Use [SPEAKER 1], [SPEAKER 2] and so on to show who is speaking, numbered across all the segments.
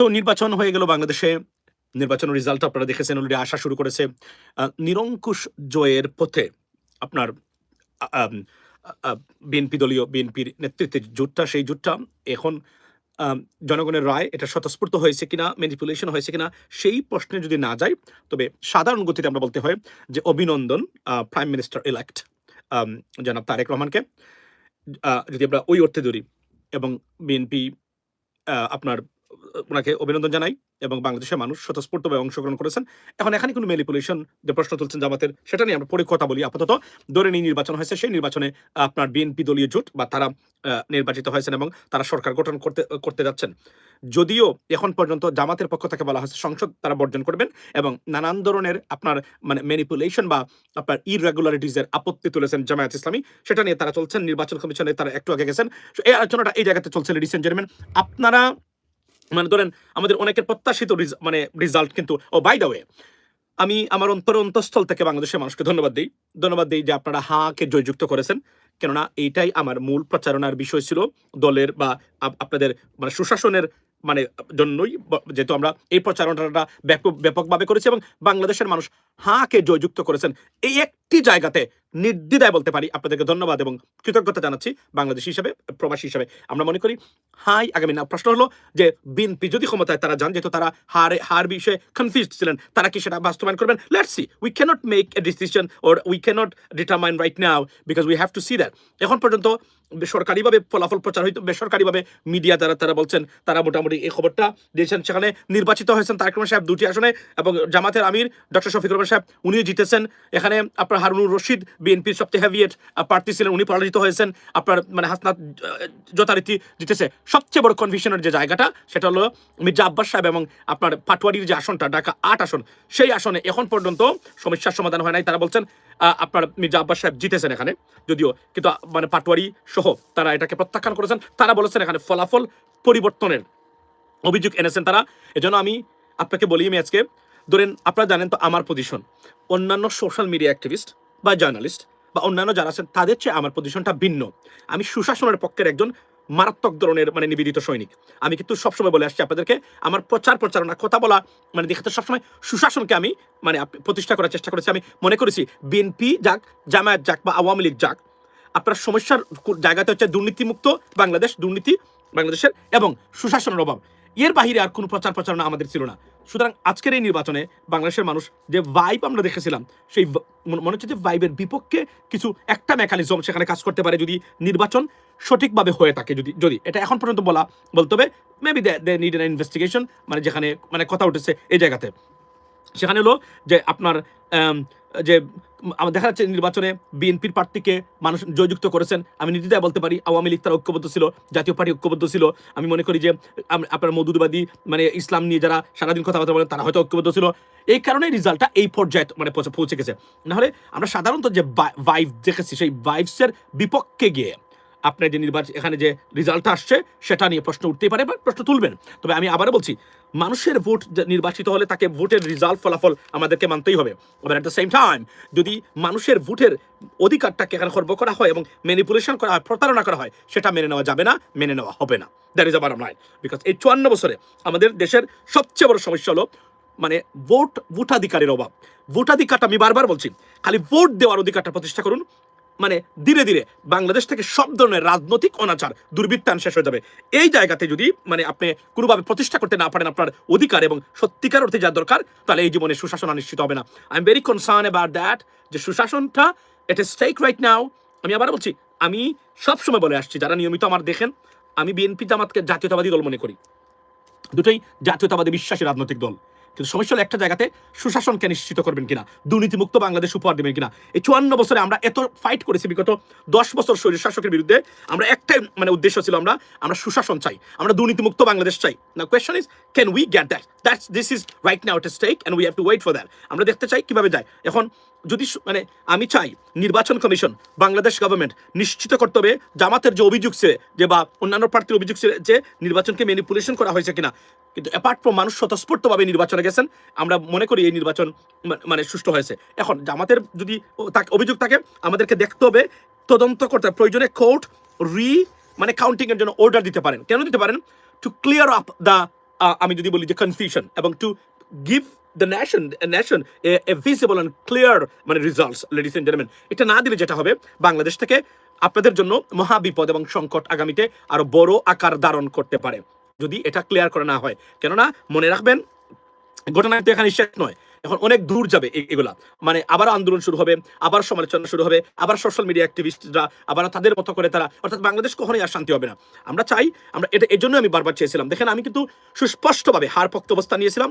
[SPEAKER 1] তো নির্বাচন হয়ে গেল বাংলাদেশে। নির্বাচনের রেজাল্ট আপনারা দেখেছেন, অলরেডি আসা শুরু করেছে। নিরঙ্কুশ জয়ের পথে আপনার আ আম আ বিএনপির নেতৃত্বে জোটটা, সেই জোটটা এখন আম জনগণের রায় এটা স্বতঃস্ফূর্ত হয়েছে কিনা, ম্যানিপুলেশন হয়েছে কিনা, সেই প্রশ্নে যদি না যাই, তবে সাধারণ গতিতে আমরা বলতে হয় যে অভিনন্দন প্রাইম মিনিস্টার ইলেক্ট আম জনাব তারেক রহমানকে। যদি আমরা ওই অর্থে ধরি, এবং বিএনপি আপনার উনাকে অভিনন্দন জানাই, এবং বাংলাদেশের মানুষ স্বতঃস্ফূর্তভাবে অংশগ্রহণ করেছেন। এখন এখানে কোনো ম্যানিপুলেশন যে প্রশ্ন তুলছেন জামাতের, সেটা নিয়ে আমরা পরে কথা বলি। আপাতত ধরে নিই নির্বাচন হয়েছে, সেই নির্বাচনে আপনার বিএনপি দলীয় জোট বা তারা নির্বাচিত হয়েছেন এবং তারা সরকার গঠন করতে যাচ্ছেন। যদিও এখন পর্যন্ত জামাতের পক্ষ থেকে বলা হয়েছে সংসদ তারা বর্জন করবেন, এবং নানান ধরনের আপনার মানে ম্যানিপুলেশন বা আপনার ইররেগুলারিটিস এর আপত্তি তুলেছেন জামায়াত ইসলামী। সেটা নিয়ে তারা চলছেন, নির্বাচন কমিশনে তারা একটু আগে গেছেন। এই আলোচনাটা এই জায়গাতে চলছে, লেডিস এন্ড জেন্টলম্যান। আপনারা মানে ধরেন আমাদের অনেকের প্রত্যাশিত রেজাল্ট কিন্তু, ও বাই দ্য ওয়ে, আমি আমার অন্তঃস্থল থেকে বাংলাদেশের মানুষকে ধন্যবাদ দেই যে আপনারা হাকে জয়যুক্ত করেছেন। কেননা এইটাই আমার মূল প্রচারণার বিষয় ছিল দলের বা আপনাদের মানে সুশাসনের মানে জন্যই, যেহেতু আমরা এই প্রচারণাটা ব্যাপকভাবে করেছি এবং বাংলাদেশের মানুষ হাকে জয়যুক্ত করেছেন। এই একটি জায়গাতে নির্দ্বিধায় বলতে পারি আপনাদেরকে ধন্যবাদ এবং কৃতজ্ঞতা জানাচ্ছি। বাংলাদেশি হিসাবে, প্রবাসী হিসাবে আমরা মনে করি হাই আগামী না। প্রশ্ন হলো যে বিএনপি যদি ক্ষমতায় তারা যান, যেহেতু তারা হার বিষয়ে কনফিউজড ছিলেন, তারা কি সেটা বাস্তবায়ন করবেন? Let's see. We can't make a decision or we can't determine right now, because we have to see that. এখন পর্যন্ত বেসরকারিভাবে ফলাফল প্রচার হইতো, বেসরকারিভাবে মিডিয়া দ্বারা তারা বলছেন তারা মোটামুটি এই খবরটা দিয়েছেন। সেখানে নির্বাচিত হয়েছেন তারেক রহমান সাহেব 2টি আসনে, এবং জামাতের আমির ডক্টর শফিকুর রহমান সাহেব উনিও জিতেছেন। এখানে আপনার হারুনুর রশিদ বিএনপির সবচেয়ে হেভিয়েট প্রার্থী ছিলেন, উনি পরাজিত হয়েছেন। আপনার মানে হাসনাত যথারীতি জিতেছে। সবচেয়ে বড় কনফিউশনের যে জায়গাটা, সেটা হলো মির্জা আব্বাস সাহেব এবং আপনার পাটোয়ারির যে আসনটা, ঢাকা 8 আসন, সেই আসনে এখন পর্যন্ত সমস্যার সমাধান হয় নাই। তারা বলছেন আপনার মির্জা আব্বাস সাহেব জিতেছেন এখানে, যদিও কিন্তু মানে পাটোয়ারি সহ তারা এটাকে প্রত্যাখ্যান করেছেন। তারা বলেছেন এখানে ফলাফল পরিবর্তনের অভিযোগ এনেছেন তারা। এজন্য আমি আপনাকে বলি, আমি আজকে ধরেন আপনারা জানেন তো আমার পজিশন, অন্যান্য সোশ্যাল মিডিয়া অ্যাক্টিভিস্ট বা জার্নালিস্ট বা অন্যান্য যারা আছেন তাদের চেয়ে আমার পজিশনটা ভিন্ন। আমি সুশাসনের পক্ষের একজন মারাত্মক ধরনের মানে নিবেদিত সৈনিক। আমি কিন্তু সবসময় বলে আসছি আপনাদেরকে, আমার প্রচারণা কথা বলা মানে দেখাতে সবসময় সুশাসনকে আমি মানে প্রতিষ্ঠা করার চেষ্টা করেছি। আমি মনে করেছি বিএনপি যাক, জামায়াত যাক বা আওয়ামী লীগ যাক, আপনার সমস্যার জায়গাতে হচ্ছে দুর্নীতিমুক্ত বাংলাদেশ, দুর্নীতি বাংলাদেশের এবং সুশাসনের অভাব। এর বাহিরে আর কোনো প্রচারণা আমাদের ছিল না। সুতরাং আজকের এই নির্বাচনে বাংলাদেশের মানুষ যে ভাইব আমরা দেখেছিলাম, সেই মনে হচ্ছে যে ভাইবের বিপক্ষে কিছু একটা মেকানিজম সেখানে কাজ করতে পারে যদি নির্বাচন সঠিকভাবে হয়ে থাকে। যদি এটা এখন পর্যন্ত বলতে হবে, maybe they need an investigation, মানে যেখানে মানে কথা উঠেছে এই জায়গাতে, সেখানে হলো যে আপনার যে আমার দেখা যাচ্ছে নির্বাচনে বিএনপির প্রার্থীকে মানুষ জয়যুক্ত করেছেন। আমি নির্দ্বিধায় বলতে পারি আওয়ামী লীগ তারা ঐক্যবদ্ধ ছিল, জাতীয় পার্টি ঐক্যবদ্ধ ছিল। আমি মনে করি যে আপনার মৌদুদবাদী মানে ইসলাম নিয়ে যারা সারাদিন কথাবার্তা বলেন তারা হয়তো ঐক্যবদ্ধ ছিল। এই কারণে রেজাল্টটা এই পর্যায়ে মানে পৌঁছে গেছে। নাহলে আমরা সাধারণত যে ভাইব দেখেছি, সেই ভাইবসের বিপক্ষে গিয়ে আপনার যে নির্বাচন এখানে যে রেজাল্টটা আসছে সেটা নিয়ে প্রশ্ন উঠতেই পারে বা প্রশ্ন তুলবেন। তবে আমি আবারও বলছি, মানুষের ভোট নির্বাচিত হলে তাকে ভোটের রেজাল্ট ফলাফল আমাদেরকে মানতেই হবে। আবার অ্যাট দ্য সেম টাইম যদি মানুষের ভোটের অধিকারটাকে এখানে খর্ব করা হয় এবং ম্যানিপুলেশন করা হয়, প্রতারণা করা হয়, সেটা মেনে নেওয়া যাবে না, মেনে নেওয়া হবে না। That is a bottom line. Because এই 54 বছরে আমাদের দেশের সবচেয়ে বড় সমস্যা হলো মানে ভোটাধিকারের অভাব। ভোটাধিকারটা আমি বারবার বলছি, খালি ভোট দেওয়ার অধিকারটা প্রতিষ্ঠা করুন, মানে ধীরে ধীরে বাংলাদেশ থেকে সব ধরনের রাজনৈতিক অনাচার দুর্বৃত্তায়ন শেষ হয়ে যাবে। এই জায়গাতে যদি মানে আপনি কোনোভাবে প্রতিষ্ঠা করতে না পারেন আপনার অধিকার এবং সত্যিকার অর্থে যা দরকার, তাহলে এই জীবনে সুশাসন নিশ্চিত হবে না। I am very concern about that, যে সুশাসনটা it is stake right now. আমি আবার বলছি, আমি সবসময় বলে আসছি, যারা নিয়মিত আমার দেখেন, আমি বিএনপি জামাতকে জাতীয়তাবাদী দল মনে করি, দুটোই জাতীয়তাবাদী বিশ্বাসী রাজনৈতিক দল। কিন্তু সমস্যা হলো একটা জায়গাতে সুশাসনকে নিশ্চিত করবেন কিনা, দুর্নীতিমুক্ত বাংলাদেশ উপহার দেবেন কিনা। এই 54 বছরে আমরা এত ফাইট করেছি, বিগত 10 বছর স্বৈর শাসকের বিরুদ্ধে আমরা একটাই মানে উদ্দেশ্য ছিল, আমরা সুশাসন চাই, আমরা দুর্নীতিমুক্ত বাংলাদেশ চাই। না, question is can we get that? This is right now at stake and we have to wait for that. আমরা দেখতে চাই কিভাবে যায়। এখন যদি মানে আমি চাই নির্বাচন কমিশন, বাংলাদেশ গভর্নমেন্ট নিশ্চিত করতে হবে জামাতের যে অভিযোগ ছিল যে বা অন্যান্য প্রার্থীর অভিযোগ ছিল যে নির্বাচনকে ম্যানিপুলেশন করা হয়েছে কিনা, কিন্তু অ্যাপার্ট ফ্রম মানুষ স্বতঃস্ফূর্তভাবে নির্বাচনে গেছেন, আমরা মনে করি এই নির্বাচন মানে সুষ্ঠু হয়েছে। এখন জামাতের যদি অভিযোগ থাকে, আমাদেরকে দেখতে হবে, তদন্ত করতে প্রয়োজনে কোর্ট মানে কাউন্টিং এর জন্য অর্ডার দিতে পারেন। কেন দিতে পারেন? টু ক্লিয়ার আপ দ্য আমি যদি বলি যে কনফিউশন, এবং to give the nation A visible and clear মানে রিজাল্টস, লেডিস এন্ড জেন্টলম্যান, এটা না দিলে যেটা হবে, বাংলাদেশ থেকে আপনাদের জন্য মহাবিপদ এবং সংকট আগামীতে আরো বড় আকার ধারণ করতে পারে যদি এটা ক্লিয়ার করা না হয়। কেননা মনে রাখবেন, ঘটনা তো এখানে শেষ নয়, এখন অনেক দূর যাবে এগুলা, মানে আবার আন্দোলন শুরু হবে, আবার সমালোচনা শুরু হবে, আবার সোশ্যাল মিডিয়া অ্যাক্টিভিস্টরা আবার তাদের মতো করে তারা, অর্থাৎ বাংলাদেশ কখনোই আর শান্তি হবে না। আমরা চাই, আমরা এটা এর জন্য আমি বারবার চেয়েছিলাম, দেখেন আমি কিন্তু সুস্পষ্টভাবে হার পক্ষ অবস্থা নিয়েছিলাম,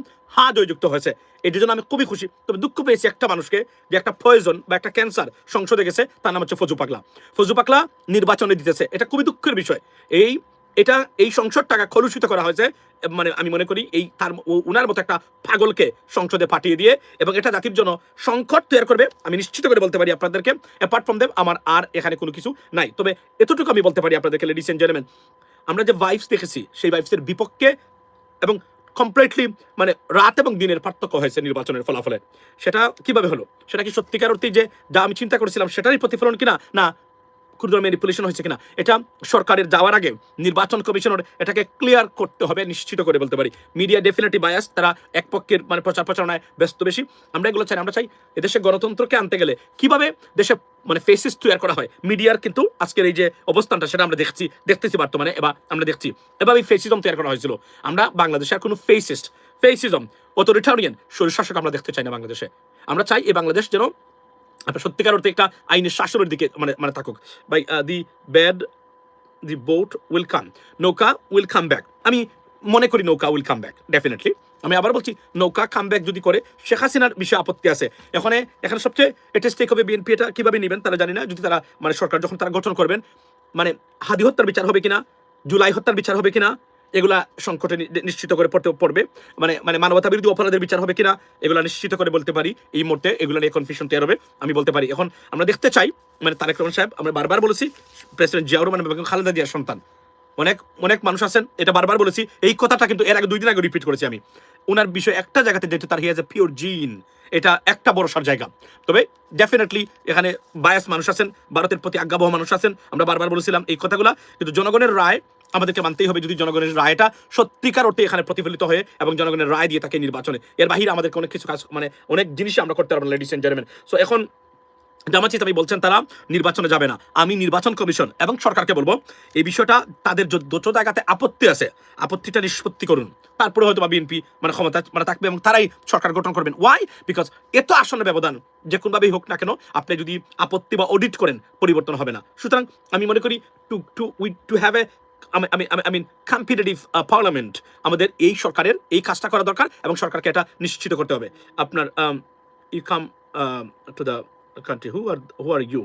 [SPEAKER 1] জয়যুক্ত হয়েছে, এর জন্য আমি খুবই খুশি। তবে দুঃখ পেয়েছি একটা মানুষকে, যে একটা পয়জন বা একটা ক্যান্সার সংসদে গেছে, তার নাম হচ্ছে ফজু পাগলা। ফজু পাগলা নির্বাচনে দিতেছে, এটা খুবই দুঃখের বিষয়। এই সংসদ টাকা কলুষিত করা হয়েছে, মানে আমি মনে করি এই তার উনার মতো একটা পাগলকে সংসদে পাঠিয়ে দিয়ে, এবং এটা জাতির জন্য সংকট তৈরি করবে, আমি নিশ্চিত করে বলতে পারি আপনাদেরকে। অ্যাপার্ট ফ্রম দেম আমার আর এখানে কোনো কিছু নাই। তবে এতটুকু আমি বলতে পারি আপনাদেরকে, লেডিস এন্ড জেন্টলম্যান, আমরা যে ভাইবস দেখেছি সেই ভাইবসের বিপক্ষে এবং কমপ্লিটলি মানে রাত এবং দিনের পার্থক্য হয়েছে নির্বাচনের ফলাফলে। সেটা কিভাবে হলো? সেটা কি সত্যিকার অর্থে যে যা আমি চিন্তা করেছিলাম সেটারই প্রতিফলন কিনা, না ক্ষুদ্র ম্যানিপুলেশন হয়েছে কিনা, এটা সরকারের যাওয়ার আগে নির্বাচন কমিশনের এটাকে ক্লিয়ার করতে হবে, নিশ্চিত করে বলতে পারি। মিডিয়া ডেফিনেটলি বায়াস, তারা এক পক্ষের মানে প্রচার প্রচারণায় ব্যস্ত বেশি। আমরা এগুলো চাই, আমরা চাই এদেশে গণতন্ত্রকে আনতে গেলে কিভাবে দেশে মানে ফেসিস তৈরি করা হয়। মিডিয়ার কিন্তু আজকের এই যে অবস্থানটা, সেটা আমরা দেখতেছি বর্তমানে, এবার আমরা দেখছি এভাবেই ফেসিজম তৈরি করা হয়েছিল। আমরা বাংলাদেশে আর কোনো ফেসিজম অথরিটারিয়ান স্বৈরশাসক আমরা দেখতে চাই না বাংলাদেশে। আমরা চাই এই বাংলাদেশ যেন আপনার সত্যিকার অর্থে একটা আইনের শাসনের দিকে মানে থাকুক। By the boat will come, নৌকা উইল কাম ব্যাক। আমি মনে করি নৌকা উইল কাম ব্যাক ডেফিনেটলি। আমি আবার বলছি, নৌকা কাম ব্যাক যদি করে, শেখ হাসিনার বিষয়ে আপত্তি আছে। এখানে সবচেয়ে স্টেক হবে বিএনপি। এটা কিভাবে নেবেন তারা জানি না। যদি তারা মানে সরকার যখন তারা গঠন করবেন, মানে হাদি হত্যার বিচার হবে কিনা, জুলাই হত্যার বিচার হবে কিনা, এগুলা সংকটে নিশ্চিত করে পড়বে। মানে মানবতা বিরোধী অপরাধের বিচার হবে কিনা, এগুলা নিশ্চিত করে বলতে পারি। এই মুহূর্তে এগুলো নিয়ে কনফিউশন তৈরি হবে, আমি বলতে পারি। এখন আমরা দেখতে চাই, মানে তারেক রহমান সাহেব, আমরা বারবার বলেছি, প্রেসিডেন্ট জিয়াউর রহমান এবং খালেদা জিয়ার সন্তান, অনেক মানুষ আছেন, এটা বারবার বলেছি। এই কথাটা কিন্তু এর আগে 2 দিন আগে রিপিট করেছি আমি। ওনার বিষয় একটা জায়গাতে যেহেতু তার হি হ্যাজ এ পিওর জিন, এটা একটা ভরসার জায়গা। তবে ডেফিনেটলি এখানে বায়াস মানুষ আছেন, ভারতের প্রতি আজ্ঞাবহ মানুষ আছেন, আমরা বারবার বলেছিলাম এই কথাগুলা। কিন্তু জনগণের রায় আমাদেরকে মানতেই হবে, যদি জনগণের রায়টা সত্যিকার অর্থে এখানে প্রতিফলিত হয়ে এবং জনগণের রায় দিয়ে তাকে নির্বাচনে, এর বাহিরে আমাদেরকে অনেক কিছু কাজ, মানে অনেক জিনিসই আমরা করতে পারবো, লেডিস এন্ড জেন্টলম্যান। সো এখন জামায়াত ইসলামী বলছেন তারা নির্বাচনে যাবে না। আমি নির্বাচন কমিশন এবং সরকারকে বলবো, এই বিষয়টা তাদের যত জায়গাতে আপত্তি আছে, আপত্তিটা নিষ্পত্তি করুন। তারপরে হয়তো বা বিএনপি মানে ক্ষমতা মানে থাকবে এবং তারাই সরকার গঠন করবেন। ওয়াই? বিকজ এত আসন্ন ব্যবধান যে কোনোভাবেই হোক না কেন, আপনি যদি আপত্তি বা অডিট করেন, পরিবর্তন হবে না। সুতরাং আমি মনে করি to have a competitive parliament, আমাদের এই সরকারের এই কাজটা করা দরকার এবং সরকারকে এটা নিশ্চিত করতে হবে। আপনার you come to the country, who are you?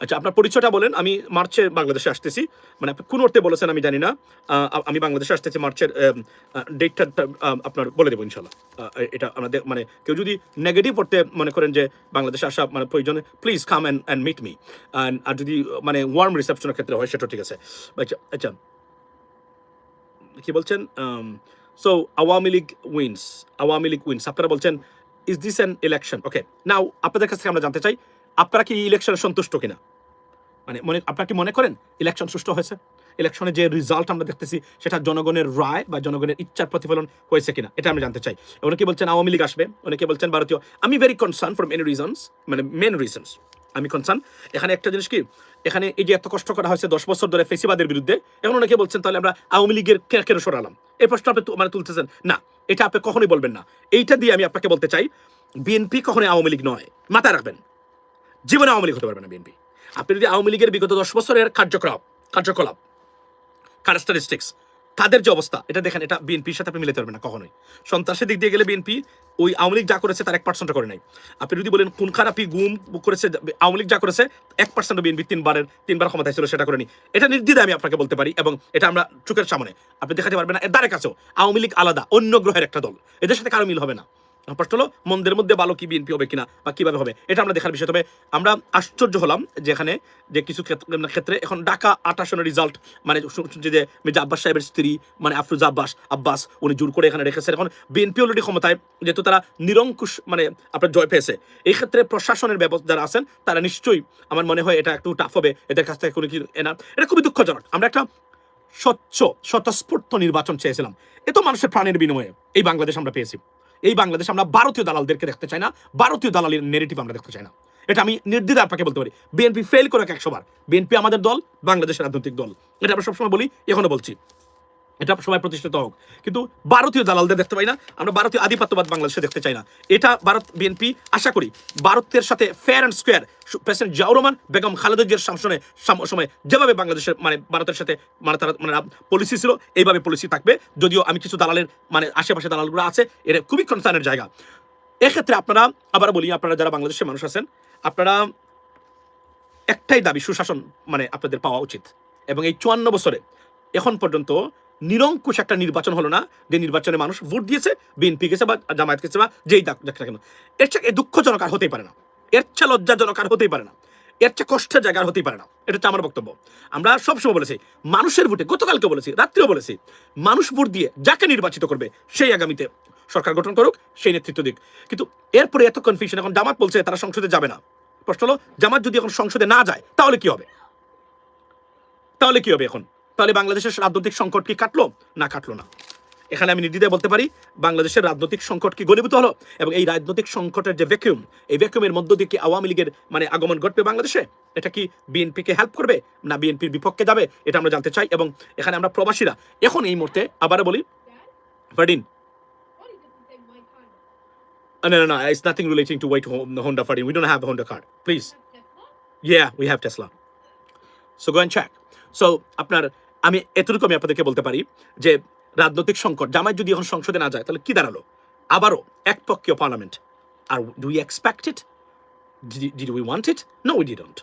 [SPEAKER 1] আচ্ছা, আপনার পরিচয়টা বলেন। আমি মার্চে বাংলাদেশে আসতেছি, মানে আপনি কোন অর্থে বলেছেন আমি জানি না। আমি বাংলাদেশে আসতেছি মার্চের ডেটটা আপনার বলে দেবো ইনশাল্লাহ। এটা আমাদের মানে কেউ যদি নেগেটিভ অর্থে মনে করেন যে বাংলাদেশে আসা মানে প্রয়োজনে, please come and meet me. আর যদি মানে ওয়ার্ম রিসেপশনের ক্ষেত্রে হয় সেটা ঠিক আছে। আচ্ছা কি বলছেন? সো আওয়ামী লীগ উইন্স, আপনারা বলছেন ইজ দিস অ্যান ইলেকশন? ওকে, নাও আপনাদের কাছ থেকে আমরা জানতে চাই, আপনারা কি ইলেকশনে সন্তুষ্ট কিনা? মানে আপনারা কি মনে করেন ইলেকশন সুষ্ঠু হয়েছে? ইলেকশনে যে রিজাল্ট আমরা দেখতেছি সেটা জনগণের রায় বা জনগণের ইচ্ছার প্রতিফলন হয়েছে কিনা, এটা আমরা জানতে চাই। অনেকে বলছেন আওয়ামী লীগ আসবে, অনেকে বলছেন ভারতীয়। আমি very concern for many reasons, মানে মেন রিজনস আমি কনসার্ন। এখানে একটা জিনিস কি, এখানে এই যে এত কষ্ট করা হয়েছে 10 বছর ধরে ফেসিবাদের বিরুদ্ধে, এখন অনেকে বলছেন তাহলে আমরা আওয়ামী লীগের কেন সরালাম? এই প্রশ্ন আপনি মানে তুলতেছেন না, এটা আপনি কখনোই বলবেন না। এইটা দিয়ে আমি আপনাকে বলতে চাই, বিএনপি কখনোই আওয়ামী লীগ নয়, মাথায় রাখবেন। জীবনে আওয়ামী লীগ হতে পারবে না বিএনপি। আপনি যদি আওয়ামী লীগের বিগত 10 বছরের কার্যকলাপ ক্যারেক্টারিস্টিক্স, তাদের যে অবস্থা, এটা দেখেন, এটা বিএনপির সাথে আপনি মিলাতে পারবেন না কখনোই। সন্ত্রাসের দিক দিয়ে গেলে বিএনপি ওই আওয়ামী লীগ যা করেছে তার 1% করে নাই। আপনি যদি বলেন খুন খারাপি গুম করেছে আওয়ামী লীগ, যা করেছে 1% বিএনপি 3বার ক্ষমতায় ছিল সেটা করেনি। এটা নির্দ্বিধায় আমি আপনাকে বলতে পারি, এবং এটা আমরা চোখের সামনে আপনি দেখাতে পারবেন না। এর দ্বারে কাছেও আওয়ামী লীগ আলাদা, অন্য গ্রহের একটা দল, এদের সাথে কারো মিল হবে না। প্রশ্ন হলো মন্দের মধ্যে ভালো কি বিএনপি হবে কিনা বা কিভাবে হবে, এটা আমরা দেখার বিষয়। তবে আমরা আশ্চর্য হলাম যেখানে যে কিছু ক্ষেত্রে এখন ঢাকা 8 আসনের রিজাল্ট, মানে শুনছি যে মির্জা আব্বাস সাহেবের স্ত্রী মানে আফরোজা আব্বাস উনি জোর করে এখানে রেখেছেন। এখন বিএনপি অলরেডি ক্ষমতায়, যেহেতু তারা নিরঙ্কুশ মানে আপনার জয় পেয়েছে, এই ক্ষেত্রে প্রশাসনের ব্যবস্থা যারা আছেন তারা নিশ্চয়ই, আমার মনে হয় এটা একটু টাফ হবে এদের কাছ থেকে কোনো কিছু এনা। এটা খুবই দুঃখজনক। আমরা একটা স্বচ্ছ স্বতঃস্ফূর্ত নির্বাচন চেয়েছিলাম, এত মানুষের প্রাণের বিনিময়ে এই বাংলাদেশ আমরা পেয়েছি। এই বাংলাদেশ আমরা ভারতীয় দালালদেরকে দেখতে চাই না, ভারতীয় দালালের নেগেটিভ আমরা দেখতে চাই না। এটা আমি নির্দ্বিধায় আপনাকে বলতে পারি। বিএনপি ফেল করে 100 বার। বিএনপি আমাদের দল, বাংলাদেশের রাজনৈতিক দল, এটা আমরা সবসময় বলি, এখনো বলছি, এটা সবাই প্রতিষ্ঠিত হোক। কিন্তু ভারতীয় দালালদের দেখতে পাই না, আমরা ভারতীয় আধিপত্যবাদ বাংলাদেশে দেখতে চাই না। এটা ভারত বিএনপি আশা করি ভারতের সাথে fair and square, president Ziaur Rahman, Begum Khaleda জিয়ার সময় যেভাবে বাংলাদেশের মানে ভারতের সাথে তারা পলিসি ছিল, এইভাবে পলিসি থাকবে। যদিও আমি কিছু দালালের আশেপাশে দালালগুলো আছে, এটা খুবই কনসার্নের জায়গা। এক্ষেত্রে আপনারা আবার বলি, আপনারা যারা বাংলাদেশের মানুষ আছেন, আপনারা একটাই দাবি, সুশাসন আপনাদের পাওয়া উচিত। এবং এই 54 বছরে এখন পর্যন্ত নিরঙ্কুশ একটা নির্বাচন হলো না, যে নির্বাচনে মানুষ ভোট দিয়েছে, বিএনপি গেছে বা জামায়াত গেছে বা যেই দেখ না কেন। এর চেয়ে দুঃখজনক আর হতেই পারে না, এর চেয়ে লজ্জাজনক আর হতেই পারে না, এর চেয়ে কষ্টের জায়গা আর হতেই পারে না। এটা হচ্ছে আমার বক্তব্য। আমরা সবসময় বলেছি, মানুষের ভোটে, গতকালকে বলেছি, রাত্রেও বলেছি, মানুষ ভোট দিয়ে যাকে নির্বাচিত করবে সেই আগামীতে সরকার গঠন করুক, সেই নেতৃত্ব দিক। কিন্তু এরপরে এত কনফিউশন। এখন জামাত বলছে তারা সংসদে যাবে না। প্রশ্ন হলো, জামাত যদি এখন সংসদে না যায় তাহলে কি হবে? তাহলে কি হবে এখন? তাহলে বাংলাদেশের রাজনৈতিক সংকট কি কাটলো? না, কাটলো না। এখানে আমি নির্দ্বিধায় বলতে পারি, বাংলাদেশের রাজনৈতিক সংকট কি ঘনীভূত হলো? এবং এই রাজনৈতিক সংকটের যে ভ্যাকুয়াম, এই ভ্যাকুয়ামের মধ্য দিয়ে কি আওয়ামী লীগের আগমন ঘটবে বাংলাদেশে? এটা কি বিএনপিকে হেল্প করবে না বিএনপির বিপক্ষে যাবে? এটা আমরা জানতে চাই। এবং এখানে আমরা প্রবাসীরা এখন এই মুহূর্তে আবার বলি, Fardin, no, it's nothing relating to white Honda, Fardin. We don't have a Honda card, please. Yeah, we have Tesla. So go and check. So আপনার আমি এতটুকু আমি আপনাদেরকে বলতে পারি যে রাজনৈতিক সংকট, জামায়াত যদি এখন সংসদে না যায় তাহলে কি দাঁড়ালো? আবারও একপক্ষীয় পার্লামেন্ট। আর do we expect it? Did we want it? No, we didn't.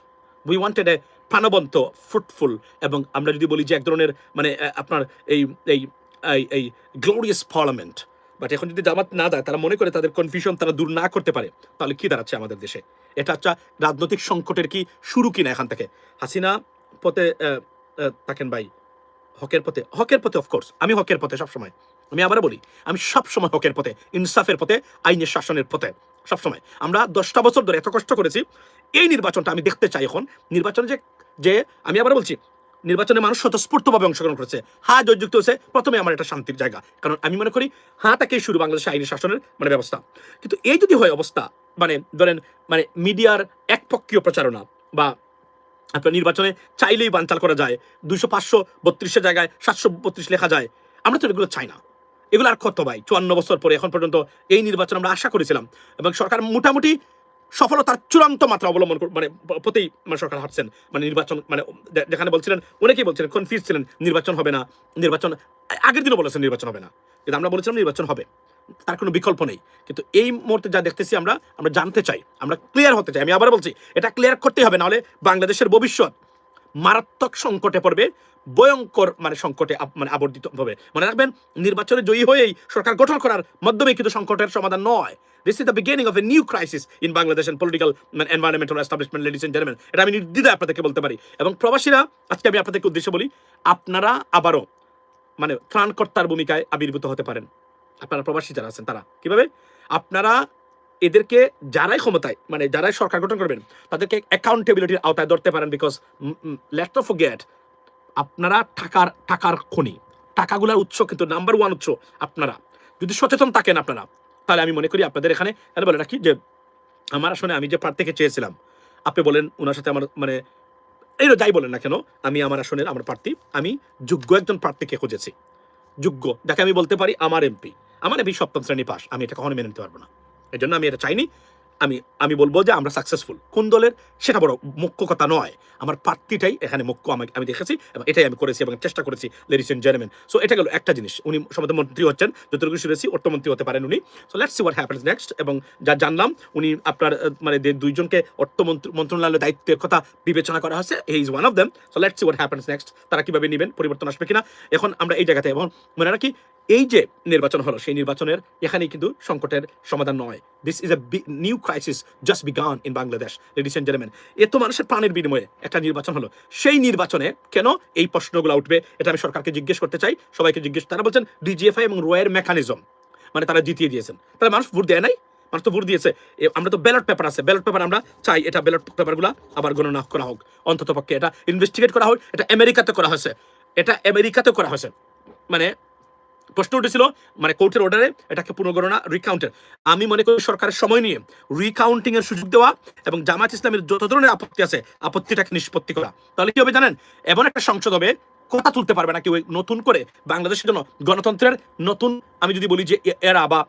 [SPEAKER 1] We wanted a প্রাণবন্ত, ফ্রুটফুল, এবং আমরা যদি বলি যে এক ধরনের আপনার এই এই এই গ্লোরিয়াস পার্লামেন্ট। বাট এখন যদি জামাত না যায়, তারা মনে করে তাদের কনফিউশন তারা দূর না করতে পারে, তাহলে কি দাঁড়াচ্ছে আমাদের দেশে? এটা হচ্ছে রাজনৈতিক সংকটের কি শুরু কিনা এখান থেকে? হাসিনা পথে থাকেন ভাই, হকের পথে অফকোর্স আমি হকের পথে সবসময়। আমি আবার বলি, আমি সবসময় হকের পথে, ইনসাফের পথে, আইনের শাসনের পথে সবসময়। আমরা 10টা বছর ধরে এত কষ্ট করেছি। এই নির্বাচনটা আমি দেখতে চাই। এখন নির্বাচনে যে আমি আবার বলছি, নির্বাচনে মানুষ স্বতঃস্ফূর্তভাবে অংশগ্রহণ করেছে, হ্যাঁ জয়যুক্ত হয়েছে। প্রথমে আমার এটা শান্তির জায়গা, কারণ আমি মনে করি তাকেই শুরু বাংলাদেশের আইনি শাসনের ব্যবস্থা। কিন্তু এই যদি হয় অবস্থা, ধরেন মিডিয়ার একপক্ষীয় প্রচারণা, বা আপনার নির্বাচনে চাইলেই বানচাল করা যায়, 200-532 জায়গায় 732 লেখা যায়, আমরা তো এগুলো চাই না। এগুলো আর কত ভাই? 54 বছর পরে এখন পর্যন্ত এই নির্বাচন আমরা আশা করেছিলাম, এবং সরকার মোটামুটি সফলতার চূড়ান্ত মাত্রা অবলম্বন প্রতিই সরকার হাঁটছেন। নির্বাচন যেখানে বলছিলেন, অনেকেই বলছিলেন, কনফিউজ ছিলেন, নির্বাচন হবে না, নির্বাচন আগের দিনও বলেছেন নির্বাচন হবে না, কিন্তু আমরা বলেছিলাম নির্বাচন হবে, তার কোনো বিকল্প নেই। কিন্তু এই মুহূর্তে যা দেখতেছি আমরা জানতে চাই, আমরা ক্লিয়ার হতে চাই। আমি আবার বলছি, এটা ক্লিয়ার করতেই হবে, নাহলে বাংলাদেশের ভবিষ্যৎ মারাত্মক সংকটে পড়বে, ভয়ঙ্কর সংকটে আবর্তিত হবে। মনে রাখবেন, নির্বাচনে জয়ী হয়েই সরকার গঠন করার মাধ্যমে কিন্তু সংকটের সমাধান নয়। This is the beginning of a new crisis in Bangladesh and political and environmental establishment, ladies and gentlemen. এটা আমি নির্দ্বিধায় আপনাদেরকে বলতে পারি। এবং প্রবাসীরা, আজকে আমি আপনাদেরকে উদ্দেশ্যে বলি, আপনারা আবারও ত্রাণকর্তার ভূমিকায় আবির্ভূত হতে পারেন। আপনারা প্রবাসী যারা আছেন, তারা কিভাবে? আপনারা এদেরকে যারাই ক্ষমতায়, যারাই সরকার গঠন করবেন, তাদেরকে অ্যাকাউন্টেবিলিটির আওতায় ধরতে পারেন। বিকজ লেটস নট ফরগেট, আপনারা টাকার খনি, টাকাগুলোর উৎস কিন্তু নাম্বার 1 উৎস আপনারা। যদি সচেতন থাকেন আপনারা, তাহলে আমি মনে করি আপনাদের এখানে বলে রাখি যে আমার আসলে আমি যে প্রার্থীকে চেয়েছিলাম, আপনি বলেন ওনার সাথে আমার এই যাই বলেন না কেন, আমি আমার আসনের আমার প্রার্থী, আমি যোগ্য একজন প্রার্থীকে খুঁজেছি। যোগ্য, যাকে আমি বলতে পারি আমার এমপি 7ম শ্রেণী পাস। আমি এটা কখনো মেনে নিতে পারবো না, এই জন্য আমি এটা চাইনি। আমি বলবো যে আমরা সাকসেসফুল। কোন দলের সেটা বড় মুখ্য কথা নয়, আমার প্রার্থীটাই এখানে মুখ্য। আমি দেখেছি এবং এটাই আমি করেছি এবং চেষ্টা করেছি, লেডিস এন্ড জেন্টলম্যান। সো এটা গেল একটা জিনিস। উনি সম্ভবত মন্ত্রী হচ্ছেন, যতটুকু শুনেছি অর্থমন্ত্রী হতে পারেন উনি। So let's see what happens next. এবং যা জানলাম, উনি আপনার দুইজনকে মন্ত্রণালয়ের দায়িত্বের কথা বিবেচনা করা হয়েছে, he is one of them. So let's see what happens next. তারা কিভাবে নেবেন, পরিবর্তন আসবে কিনা। এখন আমরা এই জায়গাতে, এবং মনে রাখি, এই যে নির্বাচন হলো, সেই নির্বাচনের এখানেই কিন্তু সংকটের সমাধান নয়। This is a new crisis just began in Bangladesh, ladies and gentleman. এত মানুষের প্রাণের বিনিময়ে একটা নির্বাচন হলো, সেই নির্বাচনে কেন এই প্রশ্নগুলো উঠবে, এটা আমি সরকারকে জিজ্ঞেস করতে চাই, সবাইকে জিজ্ঞেস। তারা বলছেন ডিজিএফআই এবং রয়ের মেকানিজম, তারা জিতিয়ে দিয়েছেন। তাহলে মানুষ ভোট দেয় নাই? মানুষ তো ভোট দিয়েছে। আমরা তো ব্যালট পেপার আছে, ব্যালট পেপার আমরা চাই এটা ব্যালট পেপারগুলো আবার গণনা করা হোক, অন্তত পক্ষে এটা ইনভেস্টিগেট করা হোক। এটা আমেরিকাতে করা হয়েছে, এটা আমেরিকাতে করা হয়েছে, মানে প্রশ্ন উঠেছিল মানে কোর্টের অর্ডারে এটাকে পুনর্গণনা রিকাউন্টের। আমি মনে করি সরকারের সময় নিয়ে রিকাউন্টিং এর সুযোগ দেওয়া এবং জামায়াত ইসলামের যত ধরনের আপত্তি আছে আপত্তিটাকে নিষ্পত্তি করা। তাহলে কি হবে জানেন, এমন একটা সংসদ হবে কথা তুলতে পারবে না কেউ, নতুন করে বাংলাদেশের জন্য গণতন্ত্রের নতুন, আমি যদি বলি যে এরা বা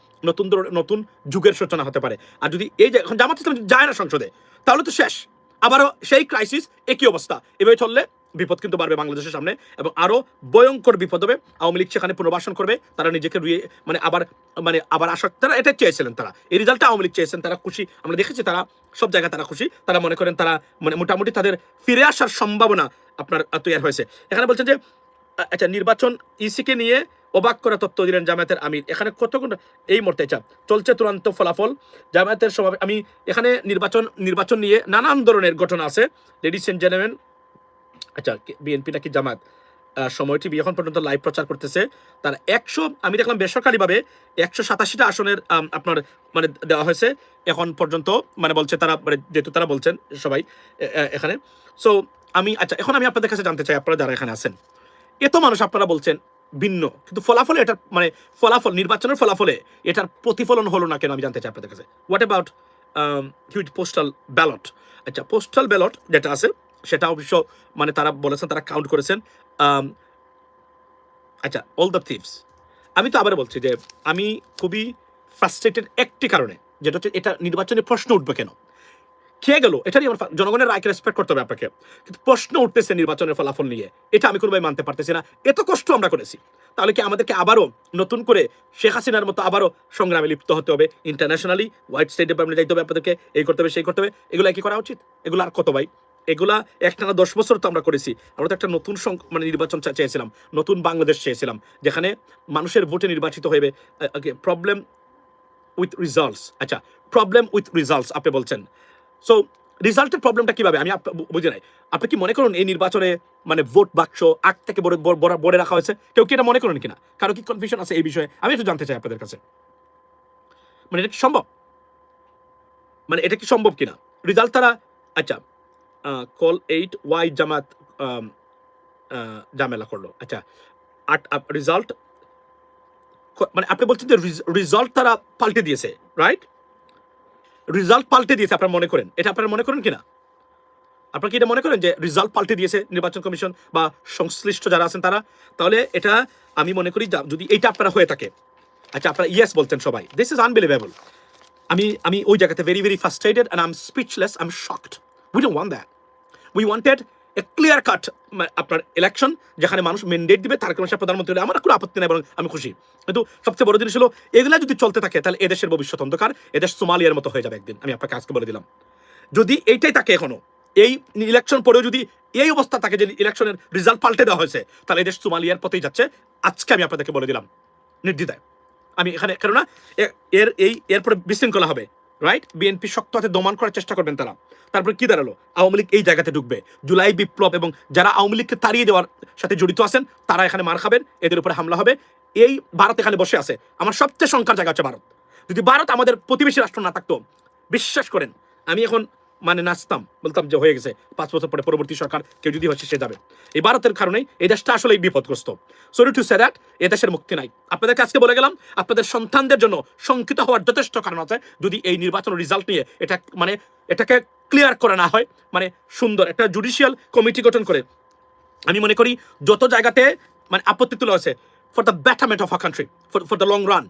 [SPEAKER 1] নতুন যুগের সূচনা হতে পারে। আর যদি এই যে এখন জামায়াত ইসলাম যায় না সংসদে, তাহলে তো শেষ, আবারও সেই ক্রাইসিস, একই অবস্থা। এভাবে চললে বিপদ কিন্তু বাড়বে বাংলাদেশের সামনে এবং আরো ভয়ঙ্কর বিপদ হবে। আওয়ামী লীগ সেখানে পুনর্বাসন করবে, তারা নিজেকে আবার আশা, তারা এটা চেয়েছিলেন, তারা এই রিজাল্টটা আওয়ামী লীগ চেয়েছেন, তারা খুশি, আমরা দেখেছি তারা সব জায়গায় তারা খুশি, তারা মনে করেন তারা মানে মোটামুটি তাদের ফিরে আসার সম্ভাবনা আপনার তৈরি হয়েছে। এখানে বলছেন যে আচ্ছা নির্বাচন ইসিকে নিয়ে অবাক করা তথ্য দিলেন জামায়াতের আমির। এখানে কতক্ষণ এই মুহূর্তে চলছে চূড়ান্ত ফলাফল জামায়াতের সভাপতি। আমি এখানে নির্বাচন নিয়ে নানান ধরনের ঘটনা আছে, লেডিস এন্ড জেন্টলম্যান। আচ্ছা বিএনপি নাকি জামাত সময় টিভি এখন পর্যন্ত লাইভ প্রচার করতেছে, তার 100 আমি দেখলাম বেসরকারিভাবে 187টা আসনের আপনার মানে দেওয়া হয়েছে এখন পর্যন্ত, মানে বলছে তারা, মানে যেহেতু তারা বলছেন সবাই এখানে। সো আচ্ছা এখন আমি আপনাদের কাছে জানতে চাই, আপনারা যারা এখানে আছেন, এত মানুষ আপনারা বলছেন ভিন্ন, কিন্তু ফলাফলে এটার মানে ফলাফল, নির্বাচনের ফলাফলে এটার প্রতিফলন হলো না কেন আমি জানতে চাই আপনাদের কাছে। What about huge postal ballot? আচ্ছা পোস্টাল ব্যালট যেটা আছে সেটা অবশ্য মানে তারা বলেছেন, তারা কাউন্ট করেছেন। আচ্ছা অল দ্য থিপস, আমি তো আবার বলছি যে আমি খুবই ফ্রাস্ট্রেটেড একটি কারণে, যেটা হচ্ছে এটা নির্বাচনে প্রশ্ন উঠবে কেন, খেয়ে গেল, এটারই আমার জনগণের রায়কে রেসপেক্ট করতে হবে আপনাকে, কিন্তু প্রশ্ন উঠতেছে নির্বাচনের ফলাফল নিয়ে, এটা আমি কোনোভাবে মানতে পারতেছি না। এত কষ্ট আমরা করেছি, তাহলে কি আমাদেরকে আবারও নতুন করে শেখ হাসিনার মতো আবারও সংগ্রামে লিপ্ত হতে হবে, ইন্টারন্যাশনালি হোয়াইট স্টেট ডিপার্টমেন্টে যাইতে হবে আপনাদেরকে, এই করতে হবে সেই করতে হবে? এগুলো কি করা উচিত? এগুলো আর কত ভাই, এগুলা একটানা 10 বছর তো আমরা করেছি। আমরা তো একটা নতুন মানে নির্বাচন চেয়েছিলাম, নতুন বাংলাদেশ চেয়েছিলাম, যেখানে মানুষের ভোটে নির্বাচিত হইবে। প্রবলেম উইথ রিজাল্টস, আচ্ছা প্রবলেম উইথ রিজাল্টস আপনি বলছেন। সো রিজাল্টের প্রবলেমটা কিভাবে আমি বুঝি নাই। আপনি কি মনে করুন এই নির্বাচনে মানে ভোট বাক্স আগ থেকে বড় রাখা হয়েছে? কেউ কি এটা মনে করেন কিনা? কারো কি কনফিউশন আছে এই বিষয়ে? আমি একটু জানতে চাই আপনাদের কাছে, মানে এটা কি সম্ভব, মানে এটা কি সম্ভব কিনা রিজাল্ট তারা। আচ্ছা কল 8 ওয়াই জামাত ঝামেলা করলো। আচ্ছা রিজাল্ট মানে আপনি বলছেন যে রিজাল্ট তারা পাল্টে দিয়েছে, রাইট? রিজাল্ট পাল্টে দিয়েছে আপনারা মনে করেন, এটা আপনারা মনে করেন কিনা? আপনারা কি এটা মনে করেন যে রিজাল্ট পাল্টে দিয়েছে নির্বাচন কমিশন বা সংশ্লিষ্ট যারা আছেন তারা? তাহলে এটা আমি মনে করি যদি এইটা আপনারা হয়ে থাকে, আচ্ছা আপনারা ইয়েস বলছেন সবাই, দিস ইজ আনবিলিভেবল। আমি ওই জায়গাতে very very frustrated and I am speechless, I am shocked. We don't want that, we wanted a clear cut আপনার ইলেকশন, যেখানে মানুষ ম্যান্ডেট দিবে, তার কারণে প্রধানমন্ত্রী হলে আমার কোনো আপত্তি নেই, বরং আমি খুশি। কিন্তু সবচেয়ে বড় জিনিস হলো এগুলা যদি চলতে থাকে তাহলে এদেশের ভবিষ্যৎ অন্ধকার, এদেশ সোমালিয়ার মতো হয়ে যাবে একদিন, আমি আপনাকে আজকে বলে দিলাম। যদি এইটাই থাকে এখনো, এই ইলেকশন পরেও যদি এই অবস্থা থাকে যে ইলেকশনের রেজাল্ট পাল্টে দেওয়া হয়েছে, তাহলে এদেশ সোমালিয়ার পথেই যাচ্ছে, আজকে আমি আপনাদেরকে বলে দিলাম নির্দ্বিধায়। আমি এখানে কেননা এরপরে বিশৃঙ্খলা হবে, রাইট? বিএনপি শক্ত হাতে দমন করার চেষ্টা করবেন তারা। তারপরে কি দাঁড়ালো? আওয়ামী লীগ এই জায়গাতে ঢুকবে, জুলাই বিপ্লব এবং যারা আওয়ামী লীগকে তাড়িয়ে দেওয়ার সাথে জড়িত আছেন তারা এখানে মার খাবেন, এদের উপরে হামলা হবে। এই ভারত এখানে বসে আছে, আমার সবচেয়ে শঙ্কার জায়গা হচ্ছে ভারত। যদি ভারত আমাদের প্রতিবেশী রাষ্ট্র না থাকতো, বিশ্বাস করেন আমি এখন মানে নাচতাম, বলতাম যে হয়ে গেছে, 5 বছর পরে পরবর্তী সরকার কেউ যদি হচ্ছে সে যাবে। এই ভারতের কারণেই এই দেশটা আসলে বিপদগ্রস্ত। সরি টু সে দ্যাট, এই দেশের মুক্তি নাই। আপনাদেরকে আজকে বলে গেলাম, আপনাদের সন্তানদের জন্য শঙ্কিত হওয়ার যথেষ্ট কারণ আছে যদি এই নির্বাচন রেজাল্ট নিয়ে এটাকে ক্লিয়ার করা না হয়, মানে সুন্দর একটা জুডিশিয়াল কমিটি গঠন করে। আমি মনে করি যত জায়গাতে মানে আপত্তি তোলা হয়েছে, for the betterment of a country, for the long run,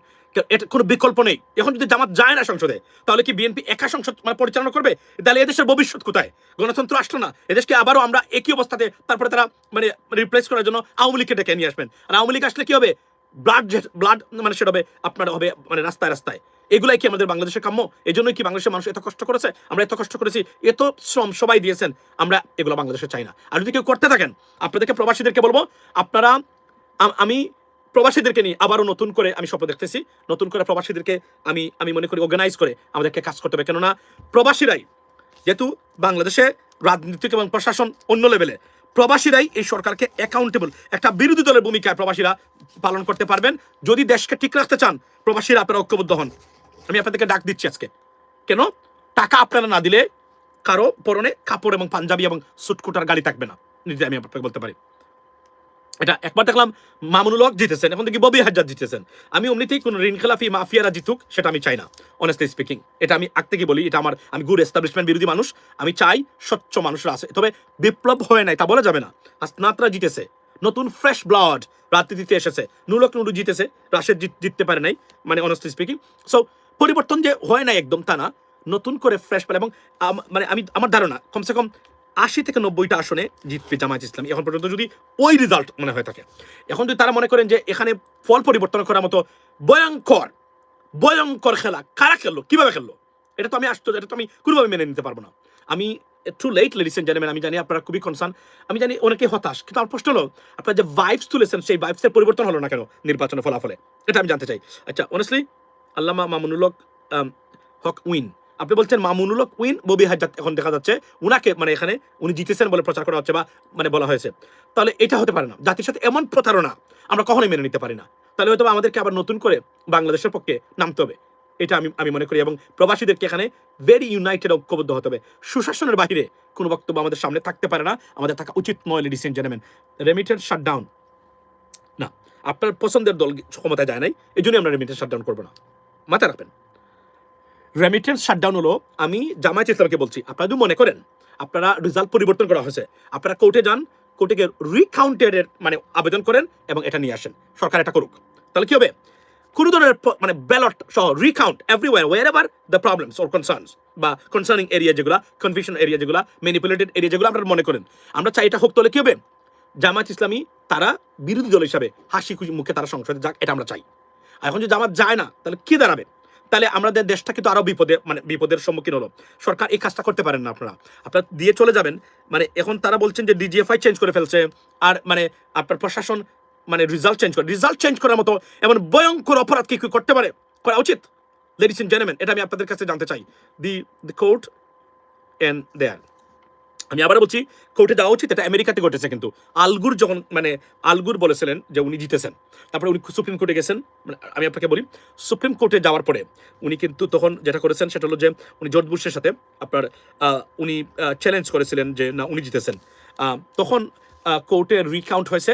[SPEAKER 1] এটা কোনো বিকল্প নেই। এখন যদি জামাত যায় না সংসদে, তাহলে কি বিএনপি একা সংসদ মানে পরিচালনা করবে? তাহলে এদেশের ভবিষ্যৎ কোথায়? গণতন্ত্র আসলো না, এদেশকে আবারও আমরা একই অবস্থাতে তারপরে তারা মানে রিপ্লেস করার জন্য আওয়ামী লীগকে ডেকে নিয়ে আসবেন। আর আওয়ামী লীগ আসলে কি হবে? ব্লাড মানে সেটা হবে আপনার হবে মানে রাস্তায় রাস্তায়। এগুলাই কি আমাদের বাংলাদেশের কাম্য? এই জন্যই কি বাংলাদেশের মানুষ এত কষ্ট করেছে, আমরা এত কষ্ট করেছি, এত শ্রম সবাই দিয়েছেন, আমরা এগুলো বাংলাদেশে চাই না। আর যদি কেউ করতে থাকেন, আপনাদেরকে প্রবাসীদেরকে বলবো, আপনারা আমি প্রবাসীদেরকে নিয়ে আবারও নতুন করে আমি স্বপ্ন দেখতেছি, নতুন করে প্রবাসীদেরকে আমি মনে করি অর্গানাইজ করে আমাদেরকে কাজ করতে হবে। কেননা প্রবাসীরাই যেহেতু বাংলাদেশে রাজনীতিক এবং প্রশাসন অন্য লেভেলে, প্রবাসীরাই এই সরকারকে অ্যাকাউন্টেবল একটা বিরোধী দলের ভূমিকায় প্রবাসীরা পালন করতে পারবেন। যদি দেশকে ঠিক রাখতে চান, প্রবাসীরা আপনারা ঐক্যবদ্ধ হন। আমি আপনাদেরকে ডাক দিচ্ছি আজকে। কেন? টাকা আপনারা না দিলে কারো পরনে কাপড় এবং পাঞ্জাবি এবং সুটকুটার গাড়ি থাকবে না, নিজে আমি আপনাকে বলতে পারি। এটা একবার দেখলাম মামুনুল হক জিতেছেন, এখন দেখি ববি হাজার জিতেছেন। আমি এমনিতেই কোনো ঋণ খেলাফি মাফিয়ারা জিতুক সেটা আমি চাই না, অনেস্টলি স্পিকিং। এটা আমি আগ থেকে বলি, এটা আমি গুড এস্টাবলিশমেন্ট বিরোধী মানুষ, আমি চাই স্বচ্ছ মানুষরা আছে। তবে বিপ্লব হয় নাই তা বলা যাবে না। হাসনাতরা জিতেছে, নতুন ফ্রেশ ব্লাড রাজনীতিতে এসেছে। নুলক নুডু জিতেছে, রাশেদ জিততে পারে নাই, মানে অনেস্টলি স্পিকিং। সো পরিবর্তন যে হয় নাই একদম তা না, নতুন করে ফ্রেশ পেলে। এবং মানে আমি আমার ধারণা কমসে কম 80 থেকে 90টা আসনে জিতবে জামায়াত ইসলামী এখন পর্যন্ত, যদি ওই রেজাল্ট মনে হয়ে থাকে। এখন যদি তারা মনে করেন যে এখানে ফল পরিবর্তন করার মতো ভয়ঙ্কর ভয়ঙ্কর খেলা কারা খেললো, কিভাবে খেললো, এটা তো আমি আশ্চর্য, এটা তো আমি কোনোভাবে মেনে নিতে পারবো না। আমি too late ladies and gentleman, আমি জানি আপনারা খুবই কনসার্ন, আমি জানি অনেকে হতাশ, কিন্তু আমার প্রশ্ন হলো আপনারা যে ভাইবস তুলেছেন সেই ভাইবসের পরিবর্তন হলো না কেন নির্বাচনের ফলাফলে, এটা আমি জানতে চাই। আচ্ছা, অনেস্টলি আল্লামা মামুনুল হক উইন, আপনি বলছেন মামুনুল হক উইন, ববি হাজার এখন দেখা যাচ্ছে উনাকে মানে এখানে উনি জিতেছেন বলে প্রচার করা হচ্ছে বা মানে বলা হয়েছে। তাহলে এটা হতে পারে না, জাতির সাথে এমন প্রতারণা আমরা কখনোই মেনে নিতে পারি না। তাহলে হয়তো আমাদেরকে আবার নতুন করে বাংলাদেশের পক্ষে নামতে হবে, এটা আমি মনে করি। এবং প্রবাসীদেরকে এখানে ভেরি ইউনাইটেড ঐক্যবদ্ধ হতে হবে। সুশাসনের বাহিরে কোনো বক্তব্য আমাদের সামনে থাকতে পারে না, আমাদের থাকা উচিত নয়। Ladies and gentleman, remittance shutdown না, আপনার পছন্দের দল ক্ষমতায় যায় নাই, এই জন্যই আমরা রেমিটেন্স শাটডাউন করবো না, মাথায় রাখবেন। রেমিটেন্স শাটডাউন হলো, আমি জামায়াত ইসলামকে বলছি, আপনারা যদি মনে করেন আপনারা রেজাল্ট পরিবর্তন করা হয়েছে, আপনারা কোর্টে যান, কোর্টে গিয়ে রিকাউন্টেডের মানে আবেদন করেন এবং এটা নিয়ে আসেন, সরকার এটা করুক। তাহলে কি হবে, কোনো ধরনের মানে ব্যালট সহ recount everywhere wherever the problems or concerns বা কনসার্নিং এরিয়া যেগুলো, কনফিউশন এরিয়া যেগুলো, ম্যানিপুলেটেড এরিয়া যেগুলো আপনারা মনে করেন, আমরা চাই এটা হোক। তাহলে কি হবে, জামায়াত ইসলামী তারা বিরোধী দল হিসাবে হাসি খুশি মুখে তারা সংসদে যাক, এটা আমরা চাই। এখন যদি জামাত যায় না তাহলে কি দাঁড়াবে, তাহলে আমাদের দেশটা কিন্তু আরো বিপদের সম্মুখীন হলো। সরকার এই কাজটা করতে পারেন না, আপনারা দিয়ে চলে যাবেন। মানে এখন তারা বলছেন যে ডিজিএফআই চেঞ্জ করে ফেলছে, আর মানে আপনার প্রশাসন মানে রিজাল্ট চেঞ্জ করার মতো এমন ভয়ঙ্কর অপরাধ কি করতে পারে, করা উচিত? লেডিস এন্ড জেন্টলম্যান, এটা আমি আপনাদের কাছে জানতে চাই। দি কোর্ট এন্ড দেয়ার, আমি আবার বলছি, কোর্টে যাওয়া উচিত। এটা আমেরিকাতে ঘটেছে, কিন্তু আলগুর যখন মানে আলগুর বলেছিলেন যে উনি জিতেছেন, তারপরে উনি সুপ্রিম কোর্টে গেছেন। মানে আমি আপনাকে বলি, সুপ্রিম কোর্টে যাওয়ার পরে উনি কিন্তু তখন যেটা করেছেন সেটা হলো যে উনি জর্জ বুশের সাথে আপনার উনি চ্যালেঞ্জ করেছিলেন যে না উনি জিতেছেন। তখন কোর্টে রিকাউন্ট হয়েছে,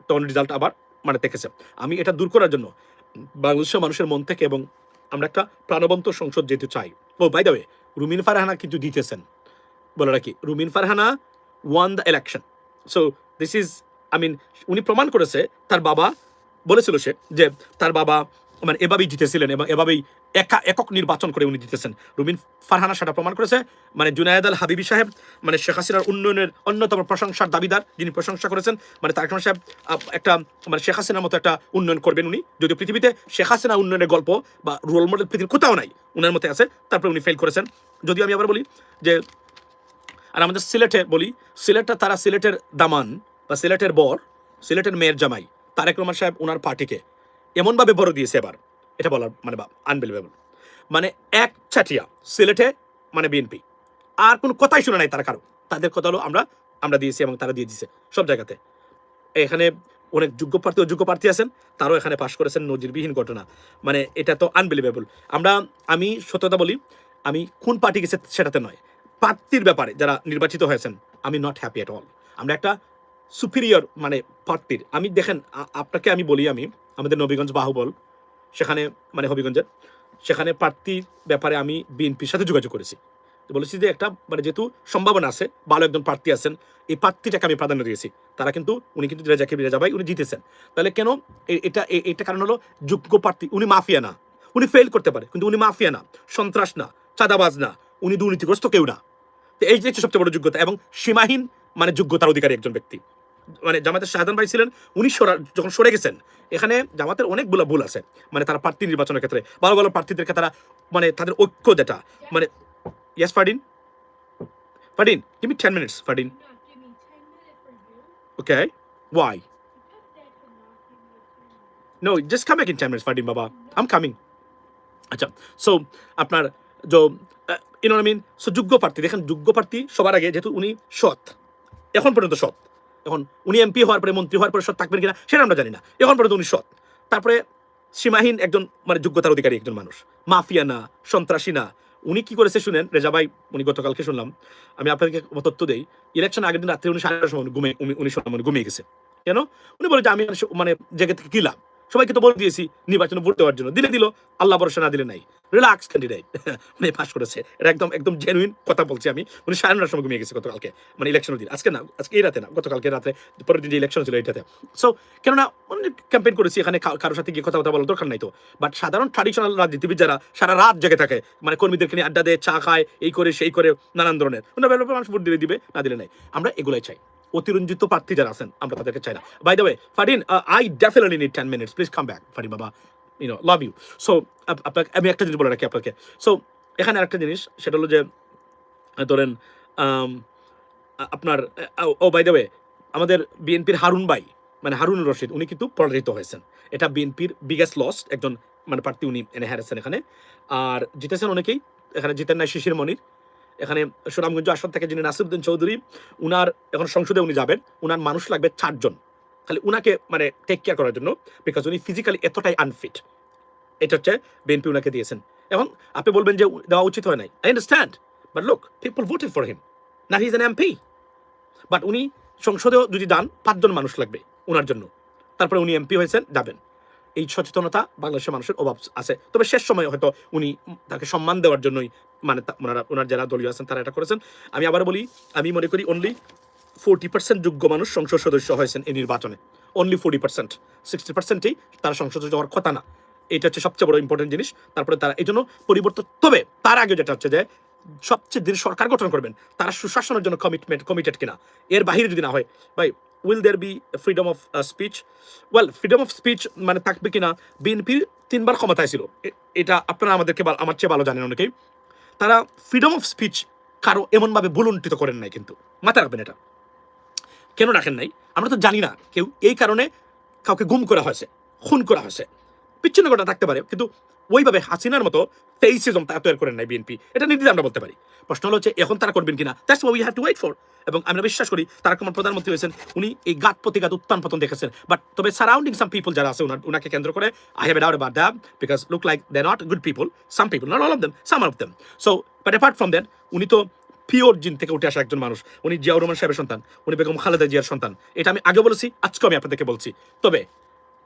[SPEAKER 1] তখন রেজাল্ট আবার মানে দেখেছে। আমি এটা দূর করার জন্য বাংলাদেশের মানুষের মন থেকে, এবং আমরা একটা প্রাণবন্ত সংসদ যেহেতু চাই। Oh by the way, Rumin Farhana কিন্তু জিতেছেন বলে রাখি, Rumin Farhana won the election. So this is উনি প্রমাণ করেছে, তার বাবা বলেছিল সে যে তার বাবা মানে এভাবেই জিতেছিলেন এবং এভাবেই একক নির্বাচন করে উনি জিতেছেন। রুমিন ফারহানা সেটা প্রমাণ করেছে। মানে জুনায়েদ আল হাবিবি সাহেব মানে শেখ হাসিনার উন্নয়নের অন্যতম প্রশংসার দাবিদার, যিনি প্রশংসা করেছেন মানে তারেক রহমান সাহেব একটা মানে শেখ হাসিনার মতো একটা উন্নয়ন করবেন উনি, যদিও পৃথিবীতে শেখ হাসিনা উন্নয়নের গল্প বা রোল মডেল পৃথিবীর কোথাও নাই, উনার মতে আছে, তারপরে উনি ফেল করেছেন। যদিও আমি আবার বলি যে, আর আমাদের সিলেটে বলি, তারা সিলেটের দামান বা সিলেটের বর, সিলেটের মেয়ের জামাই তারেক রহমান সাহেব ওনার পার্টিকে এমনভাবে বড় দিয়েছে এবার, এটা বলার মানে আনবিলিভেবল। মানে এক ছাটিয়া সিলেটে মানে বিএনপি আর কোনো কথাই শুনে নাই তারা কারো, তাদের কথা হলো আমরা দিয়েছি এবং তারা দিয়ে দিয়েছে সব জায়গাতে। এখানে অনেক যোগ্য প্রার্থী আছেন, তারাও এখানে পাশ করেছেন, নজিরবিহীন ঘটনা। মানে এটা তো আনবিলিভেবল। আমি সত্যতা বলি, আমি কোন পার্টি গেছে সেটাতে নয়, প্রার্থীর ব্যাপারে যারা নির্বাচিত হয়েছেন আমি নট হ্যাপি এট অল। আমরা একটা সুপিরিয়র মানে প্রার্থীর, আমি দেখেন আপনাকে আমি বলি, আমি আমাদের নবীগঞ্জ বাহুবল সেখানে মানে হবিগঞ্জের সেখানে প্রার্থীর ব্যাপারে আমি বিএনপির সাথে যোগাযোগ করেছি, বলেছি যে একটা মানে যেহেতু সম্ভাবনা আছে, ভালো একজন প্রার্থী আছেন, এই প্রার্থীটাকে আমি প্রাধান্য দিয়েছি। উনি কিন্তু রেজা ভাই উনি জিতেছেন। তাহলে কেন এটা কারণ হলো যোগ্য প্রার্থী, উনি মাফিয়া না, উনি ফেল করতে পারে কিন্তু উনি মাফিয়া না, সন্ত্রাস না, চাঁদাবাজ না, উনি দুর্নীতিগ্রস্ত কেউ না। তো এই যে সবচেয়ে বড় যোগ্যতা এবং সীমাহীন মানে যোগ্যতার অধিকারী একজন ব্যক্তি। মানে জামাতের শাহজাহান ভাই ছিলেন, উনি যখন সরে গেছেন, এখানে জামাতের অনেকগুলো ভুল আছে, মানে তারা প্রার্থী নির্বাচনের ক্ষেত্রে ভালো ভালো প্রার্থীদেরকে তারা মানে তাদের ঐক্য যেটা মানে yes Fadin give me 10 minutes Fadin. Okay, why? No, just come back in 10 minutes Fadin baba, I'm coming. আচ্ছা, সো আপনার সো যোগ্য প্রার্থী দেখেন, যোগ্য প্রার্থী সবার আগে যেহেতু উনি সৎ, এখন পর্যন্ত সৎ, এখন উনি এমপি হওয়ার পরে মন্ত্রী হওয়ার পরে সৎ থাকবেন কিনা সেটা আমরা জানি না, এখন পর্যন্ত উনি সৎ। তারপরে সীমাহীন একজন মানে যোগ্যতার অধিকারী একজন মানুষ, মাফিয়া না, সন্ত্রাসী না। উনি কি করেছে শুনেন, রেজা ভাই উনি গতকালকে শুনলাম, আমি আপনাদেরকে তথ্য দেই, ইলেকশন আগের দিন রাত্রে উনি 8:30 সময় উনি শুনলাম উনি ঘুমিয়ে গেছে। কেন? উনি বলে যে আমি মানে জায়গা থেকে কি লাভ? সবাইকে তো বলে দিয়েছি নির্বাচনে ভোট দেওয়ার জন্য। দিলে দিল, আল্লাহ ভরসা না দিলে নাই। Relax candidate. উনি পাস করেছে। এটা একদম, একদম জেনুইন কথা বলছি আমি। উনি 9:30 সময় ঘুমিয়ে গেছে গতকালকে। মানে ইলেকশনের দিন। আজকে না, আজকে এই রাতে না, গতকালকে রাতে, পরের দিন যে ইলেকশন ছিল এইটাতে। সো কেননা উনি ক্যাম্পেইন করেছি, এখানে কারো সাথে গিয়ে কথা বলার দরকার নাই তো। বাট সাধারণ ট্র্যাডিশনাল রাজনীতিবিদ যারা সারা রাত জেগে থাকে, মানে কর্মীদেরকে নিয়ে আড্ডা দেয়, চা খায়, এই করে সেই করে নানান ধরনের। উনারা মানুষ ভোট দিবে, না দিলে নাই। আমরা এগুলাই চাই। অতিরঞ্জিত প্রার্থী যারা আছেন আমরা তাদেরকে চাই না। By the way Fardin, I definitely need 10 minutes, please come back Fardin বাবা, লাভ ইউ। সো আপনাকে আমি একটা জিনিস বলে রাখি আপনাকে। সো এখানে আরেকটা জিনিস, সেটা হলো যে ধরেন আপনার বাই দ্য ওয়ে আমাদের বিএনপির হারুন ভাই, মানে হারুনুর রশিদ, উনি কিন্তু পরাজিত হয়েছেন। এটা বিএনপির বিগেস্ট লস, একজন মানে প্রার্থী উনি এনে হারেছেন এখানে। আর জিতেছেন অনেকেই, এখানে জিতেন নাই শিশির মনির। এখানে সুনামগঞ্জ আসন থেকে যিনি নাসিরউদ্দিন চৌধুরী, উনার এখন সংসদে উনি যাবেন, উনার মানুষ লাগবে 4 জন খালি উনাকে মানে টেক কেয়ার করার জন্য, বিকজ উনি ফিজিক্যালি এতটাই আনফিট। এটা হচ্ছে বিএনপি উনাকে দিয়েছেন। এখন আপনি বলবেন যে দেওয়া উচিত হয় নাই, I understand, but look, people voted for him, না he is an MP. But উনি সংসদেও যদি যান 5 জন মানুষ লাগবে উনার জন্য, তারপরে উনি এমপি হয়েছেন, যাবেন। এই সচেতনতা বাংলাদেশের মানুষের অভাব আছে। তবে শেষ সময়ে হয়তো উনি তাকে সম্মান দেওয়ার জন্যই মানে ওনার যারা দলীয় আছেন তারা এটা করেছেন। আমি আবার বলি, আমি মনে করি অনলি 40% যোগ্য মানুষ সংসদ সদস্য হয়েছেন এই নির্বাচনে। অনলি 40%, 60%ই তারা সংসদ সদস্য হওয়ার কথা না। এটা হচ্ছে সবচেয়ে বড় ইম্পর্টেন্ট জিনিস। তারপরে তারা এই জন্য পরিবর্তন, তবে তার আগে যেটা হচ্ছে যে সবচেয়ে দিন সরকার গঠন করবেন, তারা সুশাসনের জন্য কমিটেড কিনা, এর বাহিরে যদি না হয়, ভাই will there be freedom of speech? Well, freedom of speech মানে থাকবে কিনা, বিএনপি 3 বার ক্ষমতায় ছিল, এটা আপনারা আমাদেরকে আমার চেয়ে ভালো জানেন অনেকেই। তারা ফ্রিডম অফ স্পিচ কারো এমনভাবে ভুলুণ্ঠিত করেন নাই, কিন্তু মাথায় রাখবেন এটা। কেন রাখেন নাই আমরা তো জানি না। কেউ এই কারণে কাউকে গুম করা হয়েছে, খুন করা হয়েছে, বিচ্ছিন্ন ঘটনা থাকতে পারে, কিন্তু ওইভাবে হাসিনার মতো ফেসিজম তৈরি করেন নাই বিএনপি, এটা নির্দ্বিধায় আমরা বলতে পারি। প্রশ্ন হলো যে এখন তারা করবেন কিনা, that's what we have to wait for. এবং আমরা বিশ্বাস করি তারা কেমন প্রধানমন্ত্রী হয়েছেন, উনি এই ঘাত প্রতিঘাত উত্থান পতন দেখেছেন। বাট তবে সারাউন্ডিং সাম পিপল যারা আছে উনাকে কেন্দ্র করে, I have a doubt about that, because look like they not good people, some people, not all of them, some of them. So but apart from that, উনি তো pure জিন থেকে উঠে আসা একজন মানুষ। উনি জিয়াউর রহমান সাহেবের সন্তান, উনি বেগম খালেদা জিয়ার সন্তান। এটা আমি আগে বলেছি, আজকেও আমি আপনাদেরকে বলছি। তবে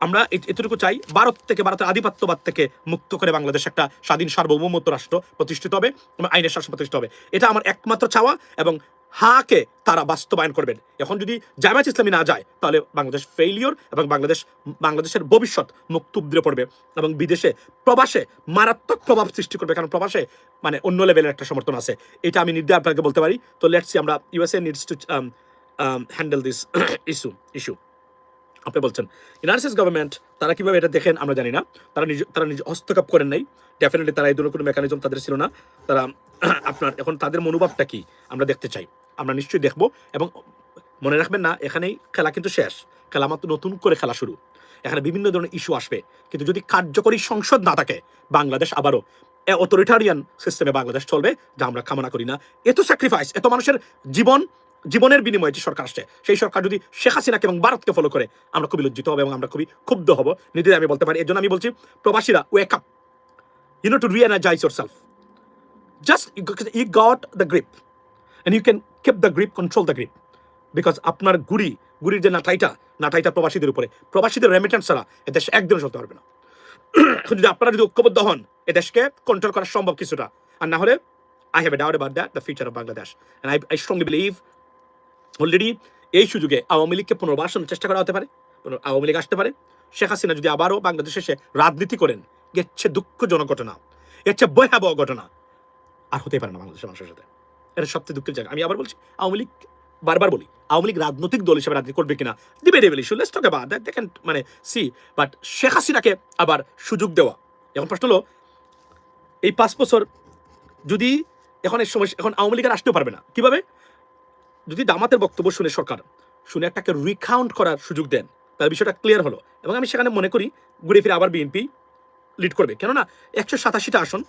[SPEAKER 1] আমরা এতটুকু চাই, ভারতের আধিপত্যবাদ থেকে মুক্ত করে বাংলাদেশ একটা স্বাধীন সার্বভৌমত্ব রাষ্ট্র প্রতিষ্ঠিত হবে এবং আইনের শাসন প্রতিষ্ঠিত হবে। এটা আমার একমাত্র চাওয়া, এবং হাকে তারা বাস্তবায়ন করবেন। এখন যদি জামায়াত ইসলামী না যায়, তাহলে বাংলাদেশ ফেইলিওর, এবং বাংলাদেশের ভবিষ্যৎ মুখ থুবড়ে পড়বে, এবং বিদেশে প্রবাসে মারাত্মক প্রভাব সৃষ্টি করবে, কারণ প্রবাসে মানে অন্য লেভেলের একটা সমর্থন আছে। এটা আমি নির্দ্বিধায় আপনাকে বলতে পারি। তো লেটস সি, আমরা USA needs to handle this issue. আপনি বলছেন ইউনাইটেড স্টেটস গভর্নমেন্ট তারা কিভাবে এটা দেখেন আমরা জানি না। তারা নিজে হস্তক্ষেপ করেন নাই। ডেফিনেটলি তারা এই ধরনের কোনো মেকানিজম তাদের ছিল না। তারা আপনার এখন তাদের মনোভাবটা কি আমরা দেখতে চাই, আমরা নিশ্চয়ই দেখব। এবং মনে রাখবেন না, এখানেই খেলা কিন্তু শেষ, খেলা মাত্র নতুন করে খেলা শুরু। এখানে বিভিন্ন ধরনের ইস্যু আসবে, কিন্তু যদি কার্যকরী সংসদ না থাকে, বাংলাদেশ আবারও অথরিটারিয়ান সিস্টেমে বাংলাদেশ চলবে, যা আমরা কামনা করি না। এত স্যাক্রিফাইস, এত মানুষের জীবনের বিনিময়ে যে সরকার আসছে, সেই সরকার যদি শেখ হাসিনাকে এবং ভারতকে ফলো করে, আমরা খুবই লজ্জিত হব এবং আমরা খুবই ক্ষুব্ধ হব, নির্দ্বিধায় আমি বলতে পারি। এর জন্য আমি বলছি, প্রবাসীরা wake up, you know to reenergise yourself. Just you got the grip and you can keep the grip, control the grip, because আপনার গুড়ির যে নাটাইটা প্রবাসীদের উপরে, প্রবাসীদের রেমিটেন্স ছাড়া এদেশ একদিনও চলতে পারবে না। এখন যদি আপনারা যদি ঐক্যবদ্ধ হন, এদেশকে কন্ট্রোল করা সম্ভব কিছুটা, আর না হলে I have a doubt about that, the future of Bangladesh. And I strongly believe already এই সুযোগে আওয়ামী লীগকে পুনর্বাসনের চেষ্টা করা হতে পারে, আওয়ামী লীগ আসতে পারে। শেখ হাসিনা যদি আবারও বাংলাদেশে এসে রাজনীতি করেন, এর চেয়ে দুঃখজনক ঘটনা, এর চেয়ে ভয়াবহ ঘটনা আর হতে পারে না বাংলাদেশের মানুষের সাথে। এটা সবচেয়ে দুঃখের জায়গা। আমি আবার বলছি, আওয়ামী লীগ, বারবার বলি, আওয়ামী লীগ রাজনৈতিক দল হিসেবে রাজনীতি করবে কিনা debatable issue, let's talk about that, দেখেন মানে সি। বাট শেখ হাসিনাকে আবার সুযোগ দেওয়া, এখন প্রশ্ন হলো এই 5 বছর যদি এখন এই সময়, এখন আওয়ামী লীগের আসতেও পারবে না কিভাবে, যদি দামাতের বক্তব্য শুনে একটাকে রিকাউন্ট করার সুযোগ দেন, তার বিষয়টা ক্লিয়ার হলো। এবং আমি সেখানে মনে করি ঘুরে ফিরে আবার বিএনপি লিড করবে, কেননা 187টা আসন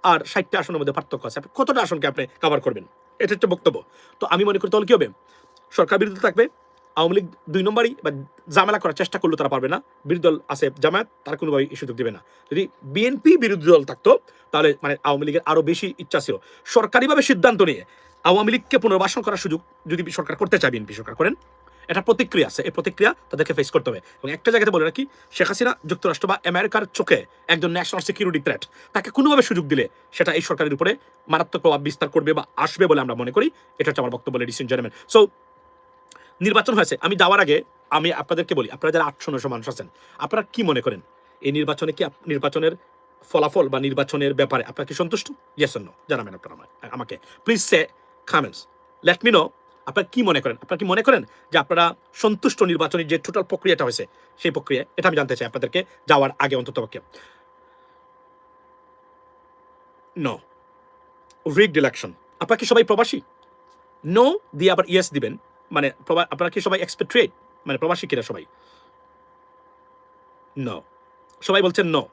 [SPEAKER 1] আর 60টা আসনের মধ্যে পার্থক্য আছে। আপনি কতটা আসনকে আপনি কভার করবেন, এটা একটা বক্তব্য। তো আমি মনে করি তাহলে কি হবে, সরকার বিরোধী থাকবে আওয়ামী লীগ, 2 নম্বরই বা ঝামেলা করার চেষ্টা করলেও তারা পারবে না। বিরোধী দল আছে জামায়াত, তারা কোনোভাবেই সুযোগ দেবে না। যদি বিএনপি বিরোধী দল থাকতো, তাহলে মানে আওয়ামী লীগের আরো বেশি ইচ্ছা ছিল সরকারিভাবে সিদ্ধান্ত নিয়ে আওয়ামী লীগকে পুনর্বাসন করার সুযোগ যদি সরকার করতে চায়, বিএনপি সরকার করেন, এটা প্রতিক্রিয়া আছে, এই প্রতিক্রিয়া তাদেরকে ফেস করতে হবে। এবং একটা জায়গাতে বলে রাখি, শেখ হাসিনা যুক্তরাষ্ট্র বা আমেরিকার চোখে একজন ন্যাশনাল সিকিউরিটি থ্রেট, তাকে কোনোভাবে সুযোগ দিলে সেটা এই সরকারের উপরে মারাত্মক প্রভাব বিস্তার করবে বা আসবে বলে আমরা মনে করি। এটা হচ্ছে আমার বক্তব্য, লেডিস এন্ড জেন্টলম্যান। সো নির্বাচন হয়েছে, আমি যাওয়ার আগে আমি আপনাদেরকে বলি, আপনারা যারা 800-900 মানুষ আছেন, আপনারা কি মনে করেন এই নির্বাচনে কি নির্বাচনের ফলাফল বা নির্বাচনের ব্যাপারে আপনারা কি সন্তুষ্ট? ইয়েস অর নো জানাবেন আপনারা আমাকে। Please say comments, let me no আপনারা কি মনে করেন। আপনারা কি মনে করেন যে আপনারা সন্তুষ্ট নির্বাচনের যে টোটাল প্রক্রিয়াটা হয়েছে সেই প্রক্রিয়া? এটা আমি জানতে চাই আপনাদেরকে যাওয়ার আগে অন্ততপক্ষে। No, rigged election. আপনারা কি সবাই প্রবাসী? নো দিয়ে আবার ইয়েস দিবেন, মানে আপনারা কি সবাই এক্সপেট্রিয়েট, মানে প্রবাসী কিনা সবাই? নো, সবাই বলছেন নো,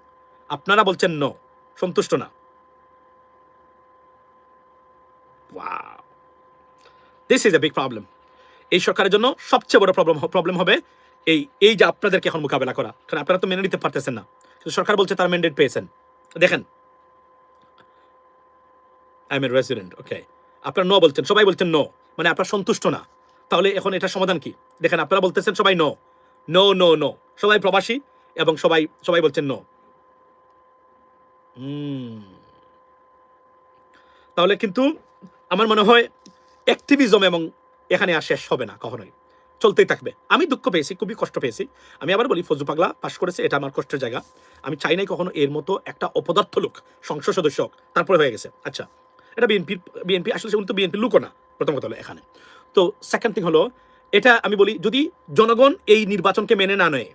[SPEAKER 1] আপনারা বলছেন নো, সন্তুষ্ট না। Wow, this is a big problem. এই সরকারের জন্য সবচেয়ে বড় প্রবলেম হবে এই যে আপনাদেরকে এখন মোকাবেলা করা, কারণ আপনারা তো মেনে নিতে পারতেছেন না। সরকার বলছে তার ম্যান্ডেট পেয়েছেন। দেখেন, আই এম এ রেসিডেন্ট, ওকে, আপনারা নো বলছেন, সবাই বলছেন নো, মানে আপনারা সন্তুষ্ট না। তাহলে এখন এটা সমাধান কি? দেখেন, আপনারা বলতেছেন সবাই নো, নো নো নো, সবাই প্রবাসী এবং সবাই বলছেন নো। তাহলে কিন্তু আমার মনে হয় অ্যাক্টিভিজম এবং এখানে আর শেষ হবে না, কখনোই চলতেই থাকবে। আমি দুঃখ পেয়েছি, খুবই কষ্ট পেয়েছি। আমি আবার বলি, ফজলু পাগলা পাশ করেছে, এটা আমার কষ্টের জায়গা। আমি চাই নাই কখনো এর মতো একটা অপদার্থ লোক সংসদ সদস্য তারপরে হয়ে গেছে। আচ্ছা, এটা বিএনপি আসলে সেগুলো তো বিএনপির লোকও না, প্রথম কথা হলো এখানে। তো সেকেন্ড থিং হলো, এটা আমি বলি, যদি জনগণ এই নির্বাচনকে মেনে না নেয়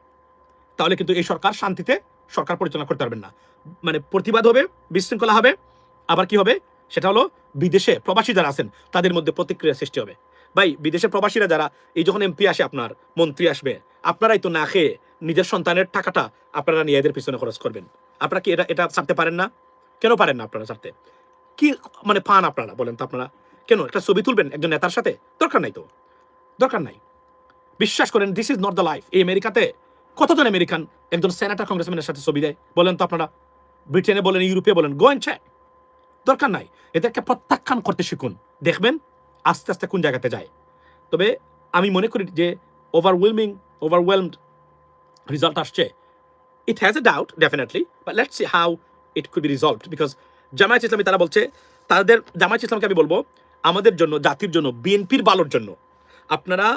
[SPEAKER 1] তাহলে কিন্তু এই সরকার শান্তিতে সরকার পরিচালনা করতে পারবেন না। মানে প্রতিবাদ হবে, বিশৃঙ্খলা হবে, আবার কি হবে সেটা হলো বিদেশে প্রবাসী যারা আছেন তাদের মধ্যে প্রতিক্রিয়া সৃষ্টি হবে। ভাই, বিদেশে প্রবাসীরা যারা, এই যখন এমপি আসে, আপনার মন্ত্রী আসবে, আপনারাই তো না খেয়ে নিজের সন্তানের টাকাটা আপনারা নিয়ে এদের পিছনে খরচ করবেন। আপনারা কি এটা ছাড়তে পারেন না? কেন পারেন না আপনারা ছাড়তে? কি মানে পান আপনারা বলেন তো? আপনারা কেন একটা ছবি তুলবেন একজন নেতার সাথে? দরকার নাই তো, দরকার নাই। বিশ্বাস করেন, this is not the life. এই আমেরিকাতে কতজন আমেরিকান একজন সেনেটর কংগ্রেসম্যানের সাথে ছবি দেয় বলেন তো আপনারা? ব্রিটেনে বলেন, ইউরোপে বলেন, গো এন্ড চেক। দরকার নাই। এদেরকে প্রত্যাখ্যান করতে শিখুন, দেখবেন আস্তে আস্তে কোন জায়গাতে যায়। তবে আমি মনে করি যে ওভারওয়েলমড রেজাল্ট আসছে। It has a doubt definitely, but let's see how it could be resolved. Because Jamaat ইসলামী তারা বলছে, জামায়াত ইসলামকে আমি বলবো, আমাদের জন্য, জাতির জন্য, বিএনপির ভালোর জন্য আপনারা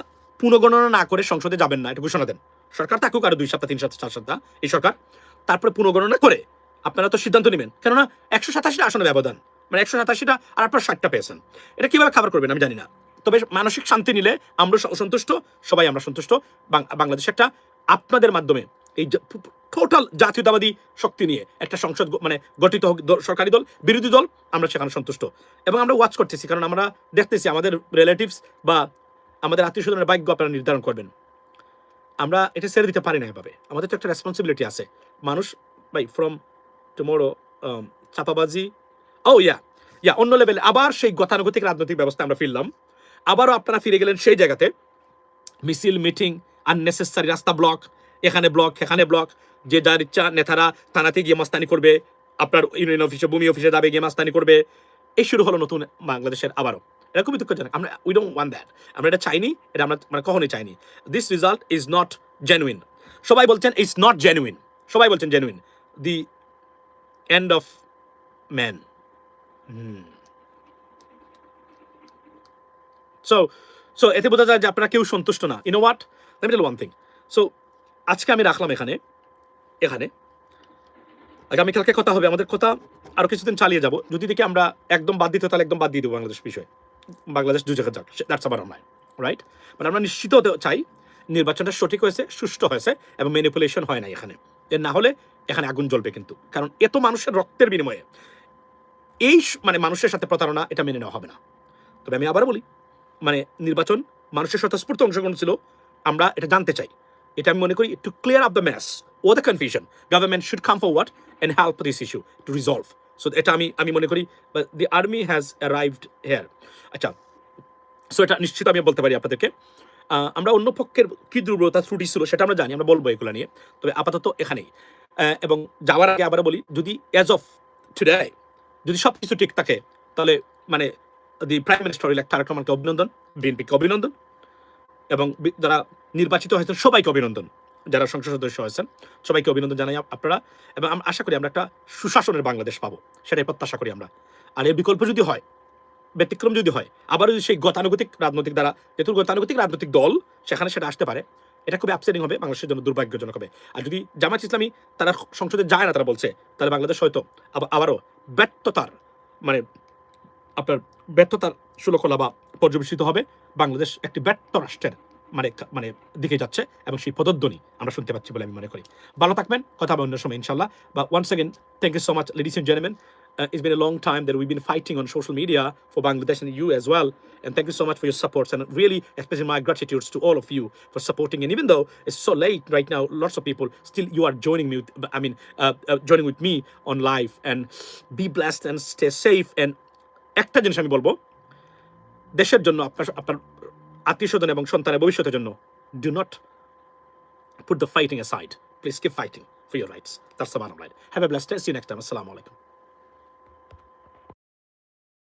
[SPEAKER 1] পুনঃগণনা না করে সংসদে যাবেন না, এটা ঘোষণা দেন। সরকার থাকুক আরো 2 সপ্তাহ, 3 সপ্তাহ, 4 সপ্তাহ এই সরকার, তারপরে পুনঃগণনা করে আপনারা তো সিদ্ধান্ত নেবেন। কেননা 187টা আসনে ব্যবধান, মানে 187টা আর আপনার 60টা পেয়েছেন। এটা কিভাবে খাবার করবেন আমি জানি না। তবে মানসিক শান্তি নিলে আমরা সন্তুষ্ট, সবাই আমরা সন্তুষ্ট। বাংলাদেশ একটা আপনাদের মাধ্যমে এই টোটাল জাতীয়তাবাদী শক্তি নিয়ে একটা সংসদ মানে গঠিত হোক, সরকারি দল, বিরোধী দল, আমরা সেখানে সন্তুষ্ট। এবং আমরা ওয়াচ করতেছি, কারণ আমরা দেখতেছি আমাদের রিলেটিভস বা আমাদের আত্মীয় স্বজনের ভাগ্য আপনারা নির্ধারণ করবেন। আমরা এটা ছেড়ে দিতে পারি না এভাবে, আমাদের তো একটা রেসপন্সিবিলিটি আছে। মানুষ ভাই, ফ্রম টুমোরো চাপাবাজি, ও ইয়া অন্য লেভেলে আবার সেই গতানুগতিক রাজনৈতিক ব্যবস্থা আমরা ফিরলাম। আবারও আপনারা ফিরে গেলেন সেই জায়গাতে, মিছিল, মিটিং, আননেসেসারি রাস্তা ব্লক, এখানে ব্লক, সেখানে ব্লক, যে যার ইচ্ছা নেতারা থানাতে গিয়ে মাস্তানি করবে, আপনার ইউনিয়ন অফিসে, ভূমি অফিসে যাবে, গিয়ে মাস্তানি করবে। এই শুরু হলো নতুন বাংলাদেশের আবারও। এটা খুবই দুঃখজনক। আমরা উই ডোন্ট ওয়ান্ট দ্যাট, আমরা এটা চাইনি, এটা আমরা মানে কখনোই চাইনি। This result is not genuine. সবাই বলছেন ইটস নট জেনুইন, সবাই বলছেন genuine. The end of man. So এতে বোঝা যায় যে আপনারা কেউ সন্তুষ্ট না। You know what, let me tell one thing. So আজকে আমি রাখলাম এখানে। আগামীকালকে কথা হবে, আমাদের কথা আরো কিছুদিন চালিয়ে যাব। যদি দেখি আমরা একদম বাদ দিতে, তাহলে একদম বাদ দিয়ে দেবো বাংলাদেশ বিষয়। বাংলাদেশ দু জায়গায় যাক, দ্যাটস আবার অনলাইন, রাইট? মানে আমরা নিশ্চিত হতে চাই নির্বাচনটা সঠিক হয়েছে, সুষ্ঠু হয়েছে এবং ম্যানিপুলেশন হয় না এখানে। এর না হলে এখানে আগুন জ্বলবে কিন্তু, কারণ এত মানুষের রক্তের বিনিময়ে এই মানে মানুষের সাথে প্রতারণা, এটা মেনে নেওয়া হবে না। তবে আমি আবার বলি, মানে নির্বাচন মানুষের স্বতঃস্ফূর্ত অংশগ্রহণ ছিল, আমরা এটা জানতে চাই। এটা আমি মনে করি to clear up the mess of the confusion, government should come forward and help this issue to resolve. So এটা আমি মনে করি the army has arrived here. আচ্ছা, সো এটা নিশ্চিত আমি বলতে পারি আপনাদেরকে। আমরা অন্য পক্ষের কি দুর্বলতা ত্রুটি ছিল সেটা আমরা জানি, আমরা বলবো এগুলো নিয়ে। তবে আপাতত এখানেই। এবং যাওয়ার আগে আবার বলি, যদি অ্যাজ অফ টুডে যদি সব কিছু ঠিক থাকে, তাহলে মানে the prime minister elect Tarek রহমানকে অভিনন্দন, বিএনপিকে অভিনন্দন। এবং যারা নির্বাচিত হয়েছেন সবাইকে অভিনন্দন, যারা সংসদ সদস্য হয়েছেন সবাইকে অভিনন্দন জানাই আপনারা। এবং আশা করি আমরা একটা সুশাসনের বাংলাদেশ পাবো, সেটাই প্রত্যাশা করি আমরা। আর এর বিকল্প যদি হয়, ব্যতিক্রম যদি হয়, আবার যদি সেই গতানুগতিক রাজনৈতিক দ্বারা, যেহেতু গতানুগতিক রাজনৈতিক দল সেখানে সেটা আসতে পারে, এটা খুবই আপসেটিং হবে, বাংলাদেশের জন্য দুর্ভাগ্যজনক হবে। আর যদি জামায়াত ইসলামী তারা সংসদে যায় না, তারা বলছে, তাহলে বাংলাদেশ হয়তো আবারও ব্যর্থতার মানে আপনার ব্যর্থতার সুলকলা বা পর্যবেসিত হবে। বাংলাদেশ একটি ব্যর্থ রাষ্ট্রের মানে দিকে যাচ্ছে এবং সেই পদধ্বনি আমরা শুনতে পাচ্ছি বলে আমি মনে করি। ভালো থাকবেন, কথা হবে অন্য সময় ইনশাল্লাহ। বা once again thank you so much ladies and gentlemen. It's been a long time that we've been fighting on social media for Bangladesh and you as well. And thank you so much for your support, and really expressing my gratitude to all of you for supporting. And even though it's so late right now, lots of people still you are joining me. Joining with me on live. And be blessed and stay safe. And একটা জিনিস আমি বলবো, দেশের জন্য আপনার আত্মীয়স্বজন এবং সন্তানের ভবিষ্যতের জন্য do not put the fighting aside. Please keep fighting for your rights. That's the bottom line. Have a blessed day. See you next time. Assalamu alaikum.